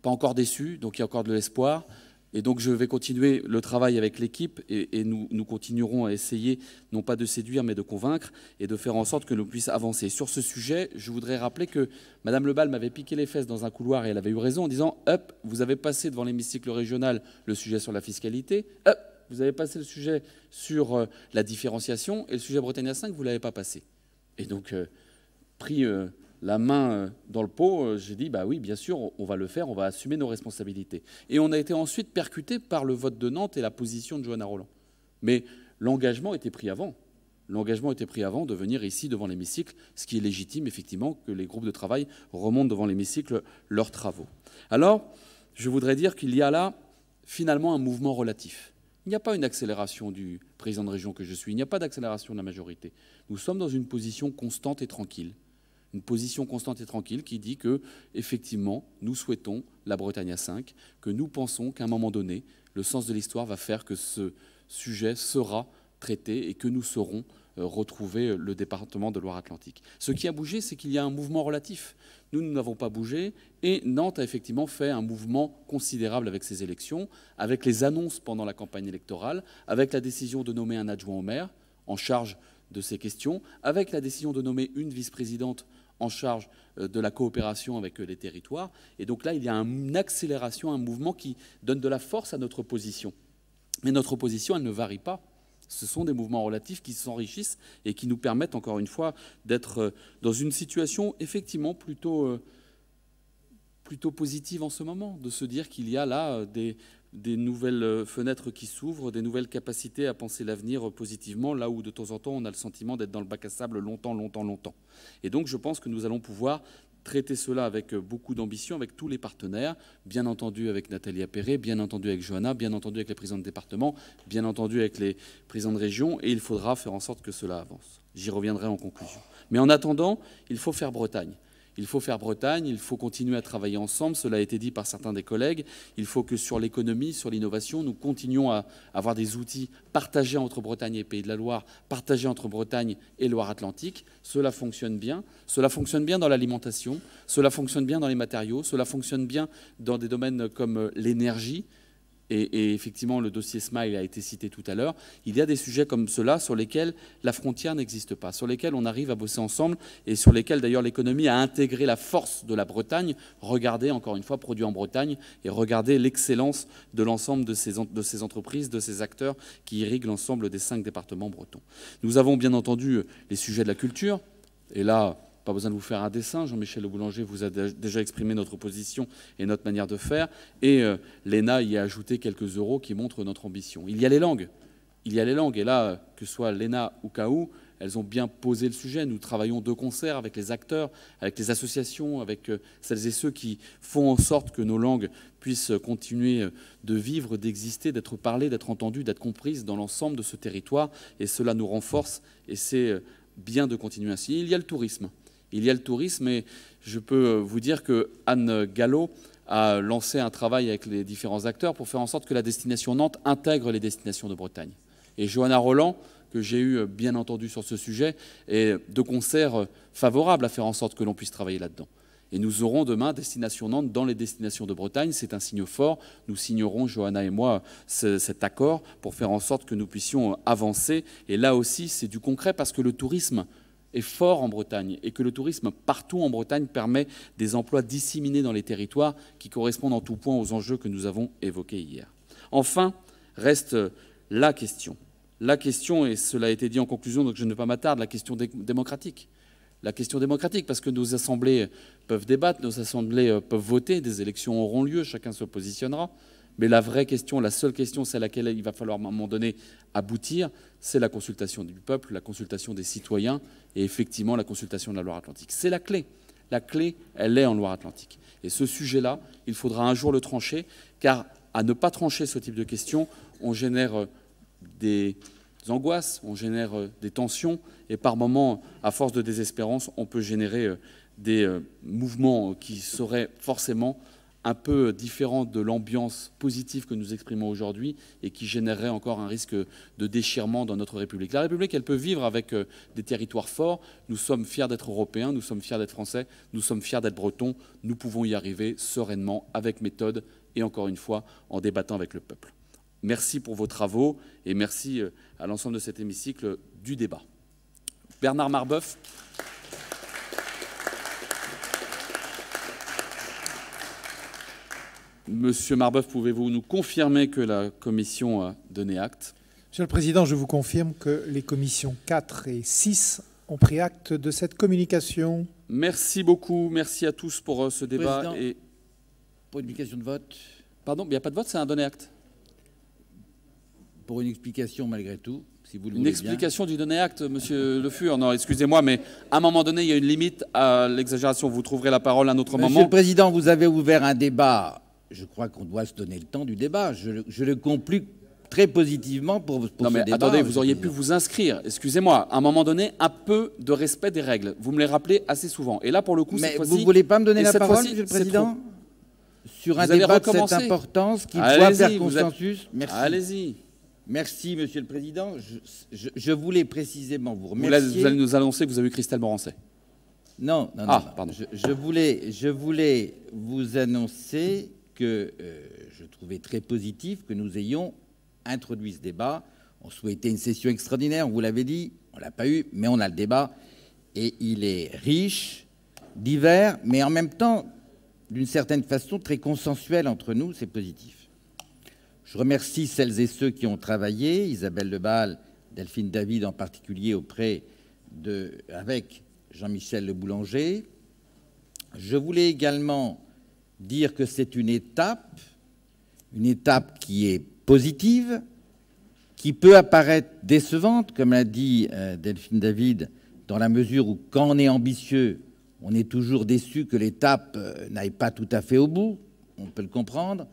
pas encore déçue, donc il y a encore de l'espoir. Et donc je vais continuer le travail avec l'équipe et nous continuerons à essayer, non pas de séduire, mais de convaincre et de faire en sorte que l'on puisse avancer. Sur ce sujet, je voudrais rappeler que Mme Lebal m'avait piqué les fesses dans un couloir et elle avait eu raison en disant « Hop, vous avez passé devant l'hémicycle régional le sujet sur la fiscalité, hop, vous avez passé le sujet sur la différenciation et le sujet Bretagne à 5, vous ne l'avez pas passé. » Et donc, pris la main dans le pot, j'ai dit, bah oui, bien sûr, on va le faire, on va assumer nos responsabilités. Et on a été ensuite percuté par le vote de Nantes et la position de Johanna Rolland. Mais l'engagement était pris avant. L'engagement était pris avant de venir ici devant l'hémicycle, ce qui est légitime, effectivement, que les groupes de travail remontent devant l'hémicycle leurs travaux. Alors, je voudrais dire qu'il y a là, finalement, un mouvement relatif. Il n'y a pas une accélération du président de région que je suis, il n'y a pas d'accélération de la majorité. Nous sommes dans une position constante et tranquille. Une position constante et tranquille qui dit que, effectivement, nous souhaitons la Bretagne à 5, que nous pensons qu'à un moment donné, le sens de l'histoire va faire que ce sujet sera traité et que nous saurons retrouver le département de Loire-Atlantique. Ce qui a bougé, c'est qu'il y a un mouvement relatif. Nous n'avons pas bougé et Nantes a effectivement fait un mouvement considérable avec ces élections, avec les annonces pendant la campagne électorale, avec la décision de nommer un adjoint au maire en charge de ces questions, avec la décision de nommer une vice-présidente en charge de la coopération avec les territoires. Et donc là, il y a une accélération, un mouvement qui donne de la force à notre position. Mais notre position, elle ne varie pas. Ce sont des mouvements relatifs qui s'enrichissent et qui nous permettent, encore une fois, d'être dans une situation effectivement plutôt positive en ce moment, de se dire qu'il y a là des nouvelles fenêtres qui s'ouvrent, des nouvelles capacités à penser l'avenir positivement, là où de temps en temps on a le sentiment d'être dans le bac à sable longtemps. Et donc je pense que nous allons pouvoir traiter cela avec beaucoup d'ambition, avec tous les partenaires, bien entendu avec Nathalie Appéré, bien entendu avec Johanna, bien entendu avec les présidents de département, bien entendu avec les présidents de région, et il faudra faire en sorte que cela avance. J'y reviendrai en conclusion. Mais en attendant, il faut faire Bretagne. Il faut faire Bretagne, il faut continuer à travailler ensemble, cela a été dit par certains des collègues. Il faut que sur l'économie, sur l'innovation, nous continuions à avoir des outils partagés entre Bretagne et Pays de la Loire, partagés entre Bretagne et Loire-Atlantique. Cela fonctionne bien. Cela fonctionne bien dans l'alimentation, cela fonctionne bien dans les matériaux, cela fonctionne bien dans des domaines comme l'énergie. Et effectivement, le dossier Smile a été cité tout à l'heure. Il y a des sujets comme cela sur lesquels la frontière n'existe pas, sur lesquels on arrive à bosser ensemble et sur lesquels d'ailleurs l'économie a intégré la force de la Bretagne. Regardez, encore une fois, produit en Bretagne et regardez l'excellence de l'ensemble de ces entreprises, de ces acteurs qui irriguent l'ensemble des 5 départements bretons. Nous avons bien entendu les sujets de la culture. Et là, pas besoin de vous faire un dessin. Jean-Michel Le Boulanger vous a déjà exprimé notre position et notre manière de faire. Et l'ENA y a ajouté quelques euros qui montrent notre ambition. Il y a les langues. Et là, que ce soit l'ENA ou KAU, elles ont bien posé le sujet. Nous travaillons de concert avec les acteurs, avec les associations, avec celles et ceux qui font en sorte que nos langues puissent continuer de vivre, d'exister, d'être parlées, d'être entendues, d'être comprises dans l'ensemble de ce territoire. Et cela nous renforce et c'est bien de continuer ainsi. Il y a le tourisme. Et je peux vous dire que Anne Gallo a lancé un travail avec les différents acteurs pour faire en sorte que la destination Nantes intègre les destinations de Bretagne. Et Johanna Rolland, que j'ai eues, bien entendu, sur ce sujet, et de concert favorable à faire en sorte que l'on puisse travailler là-dedans. Et nous aurons demain Destination Nantes dans les destinations de Bretagne. C'est un signe fort. Nous signerons, Johanna et moi, cet accord pour faire en sorte que nous puissions avancer. Et là aussi, c'est du concret parce que le tourisme est fort en Bretagne et que le tourisme partout en Bretagne permet des emplois disséminés dans les territoires qui correspondent en tout point aux enjeux que nous avons évoqués hier. Enfin, reste la question. La question, et cela a été dit en conclusion, donc je ne vais pas m'attarder, la question démocratique. La question démocratique, parce que nos assemblées peuvent débattre, nos assemblées peuvent voter, des élections auront lieu, chacun se positionnera. Mais la vraie question, la seule question, c'est à laquelle il va falloir à un moment donné aboutir, c'est la consultation du peuple, la consultation des citoyens et effectivement la consultation de la Loire-Atlantique. C'est la clé. La clé, elle est en Loire-Atlantique. Et ce sujet-là, il faudra un jour le trancher, car à ne pas trancher ce type de questions, on génère des angoisses, on génère des tensions, et par moments, à force de désespérance, on peut générer des mouvements qui seraient forcément un peu différents de l'ambiance positive que nous exprimons aujourd'hui et qui généreraient encore un risque de déchirement dans notre République. La République, elle peut vivre avec des territoires forts. Nous sommes fiers d'être Européens, nous sommes fiers d'être Français, nous sommes fiers d'être Bretons. Nous pouvons y arriver sereinement, avec méthode et encore une fois, en débattant avec le peuple. Merci pour vos travaux et merci à l'ensemble de cet hémicycle du débat. Bernard Marbeuf. Monsieur Marbeuf, pouvez-vous nous confirmer que la commission a donné acte? Monsieur le Président, je vous confirme que les commissions 4 et 6 ont pris acte de cette communication. Merci beaucoup. Merci à tous pour ce débat. Président, et pour une explication de vote. Pardon, il n'y a pas de vote, c'est un donné acte. Pour une explication, malgré tout, si vous le voulez Une explication du donné acte, monsieur Le Fur. Non, excusez-moi, mais à un moment donné, il y a une limite à l'exagération. Vous trouverez la parole à un autre moment. Monsieur le Président, vous avez ouvert un débat. Je crois qu'on doit se donner le temps du débat. Je le conclus très positivement pour non, mais ce débat. Attendez, vous auriez pu vous inscrire. Excusez-moi, à un moment donné, un peu de respect des règles. Vous me les rappelez assez souvent. Et là, pour le coup, mais cette fois-ci... vous ne voulez pas me donner la parole, fois-ci, monsieur le Président, sur un vous allez débat de recommencer. cette importance qui doit faire consensus. Merci. Allez-y. Merci, monsieur le Président. Je voulais précisément vous remercier. Vous allez nous annoncer que vous avez eu Christelle Morancet. Non, non, ah, non. Pardon. Je voulais vous annoncer que je trouvais très positif que nous ayons introduit ce débat. On souhaitait une session extraordinaire, on vous l'avait dit, on ne l'a pas eu, mais on a le débat. Et il est riche, divers, mais en même temps, d'une certaine façon, très consensuel entre nous, c'est positif. Je remercie celles et ceux qui ont travaillé, Isabelle Lebal, Delphine David en particulier, avec Jean-Michel Le Boulanger. Je voulais également dire que c'est une étape qui est positive, qui peut apparaître décevante, comme l'a dit Delphine David, dans la mesure où, quand on est ambitieux, on est toujours déçu que l'étape n'aille pas tout à fait au bout, on peut le comprendre,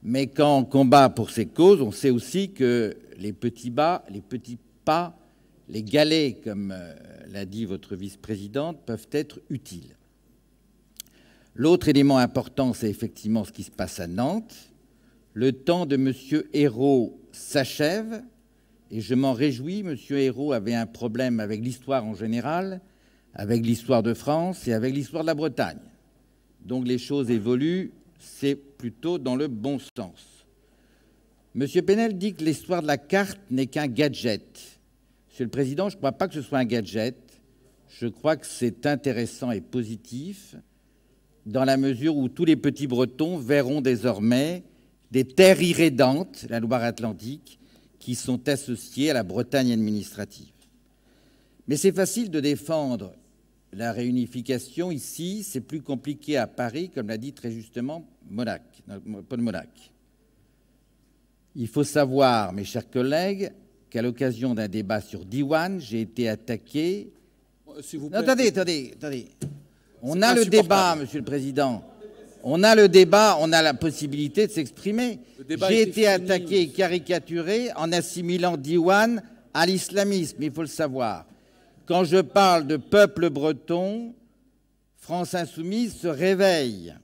mais quand on combat pour ces causes, on sait aussi que les petits pas, les galets, comme l'a dit votre vice-présidente, peuvent être utiles. L'autre élément important, c'est effectivement ce qui se passe à Nantes. Le temps de M. Ayrault s'achève, et je m'en réjouis. M. Ayrault avait un problème avec l'histoire en général, avec l'histoire de France et avec l'histoire de la Bretagne. Donc les choses évoluent, c'est plutôt dans le bon sens. M. Penel dit que l'histoire de la carte n'est qu'un gadget. Monsieur le Président, je ne crois pas que ce soit un gadget. Je crois que c'est intéressant et positif, dans la mesure où tous les petits Bretons verront désormais des terres irrédentes, la Loire-Atlantique, qui sont associées à la Bretagne administrative. Mais c'est facile de défendre la réunification ici, c'est plus compliqué à Paris, comme l'a dit très justement Paul Monac. Il faut savoir, mes chers collègues, qu'à l'occasion d'un débat sur Diwan, j'ai été attaqué... S'il vous plaît. Non, attendez. On a le débat, Monsieur le Président. On a le débat, on a la possibilité de s'exprimer. J'ai été attaqué et caricaturé en assimilant Diwan à l'islamisme, il faut le savoir. Quand je parle de peuple breton, France Insoumise se réveille.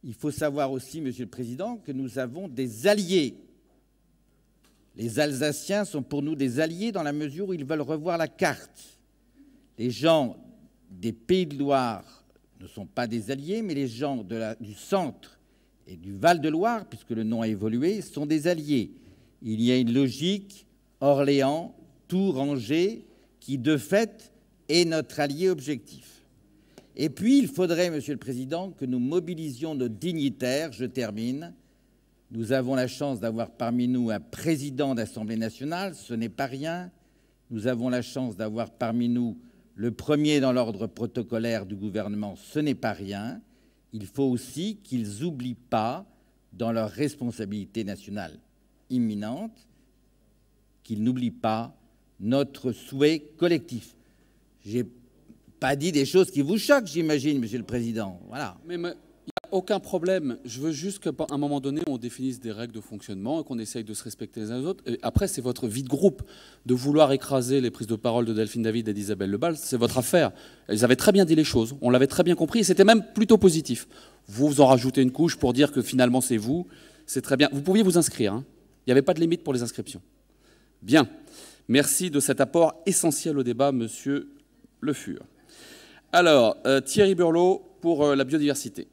Il faut savoir aussi, Monsieur le Président, que nous avons des alliés. Les Alsaciens sont pour nous des alliés dans la mesure où ils veulent revoir la carte. Les gens des Pays de Loire ne sont pas des alliés, mais les gens du centre et du Val-de-Loire, puisque le nom a évolué, sont des alliés. Il y a une logique Orléans, Tours, Angers, qui de fait est notre allié objectif. Et puis, il faudrait, Monsieur le Président, que nous mobilisions nos dignitaires. Je termine. Nous avons la chance d'avoir parmi nous un président d'Assemblée nationale, ce n'est pas rien. Nous avons la chance d'avoir parmi nous le premier dans l'ordre protocolaire du gouvernement, ce n'est pas rien. Il faut aussi qu'ils n'oublient pas, dans leur responsabilité nationale imminente, qu'ils n'oublient pas notre souhait collectif. Je n'ai pas dit des choses qui vous choquent, j'imagine, Monsieur le Président. Voilà. Mais il n'y a aucun problème. Je veux juste qu'à un moment donné, on définisse des règles de fonctionnement et qu'on essaye de se respecter les uns les autres. Et après, c'est votre vie de groupe de vouloir écraser les prises de parole de Delphine David et d'Isabelle Lebal. C'est votre affaire. Elles avaient très bien dit les choses. On l'avait très bien compris et c'était même plutôt positif. Vous en rajoutez une couche pour dire que finalement, c'est vous. C'est très bien. Vous pouviez vous inscrire. Hein. Il n'y avait pas de limite pour les inscriptions. Bien. Merci de cet apport essentiel au débat, Monsieur Le Fur. Alors, Thierry Burlot pour la biodiversité.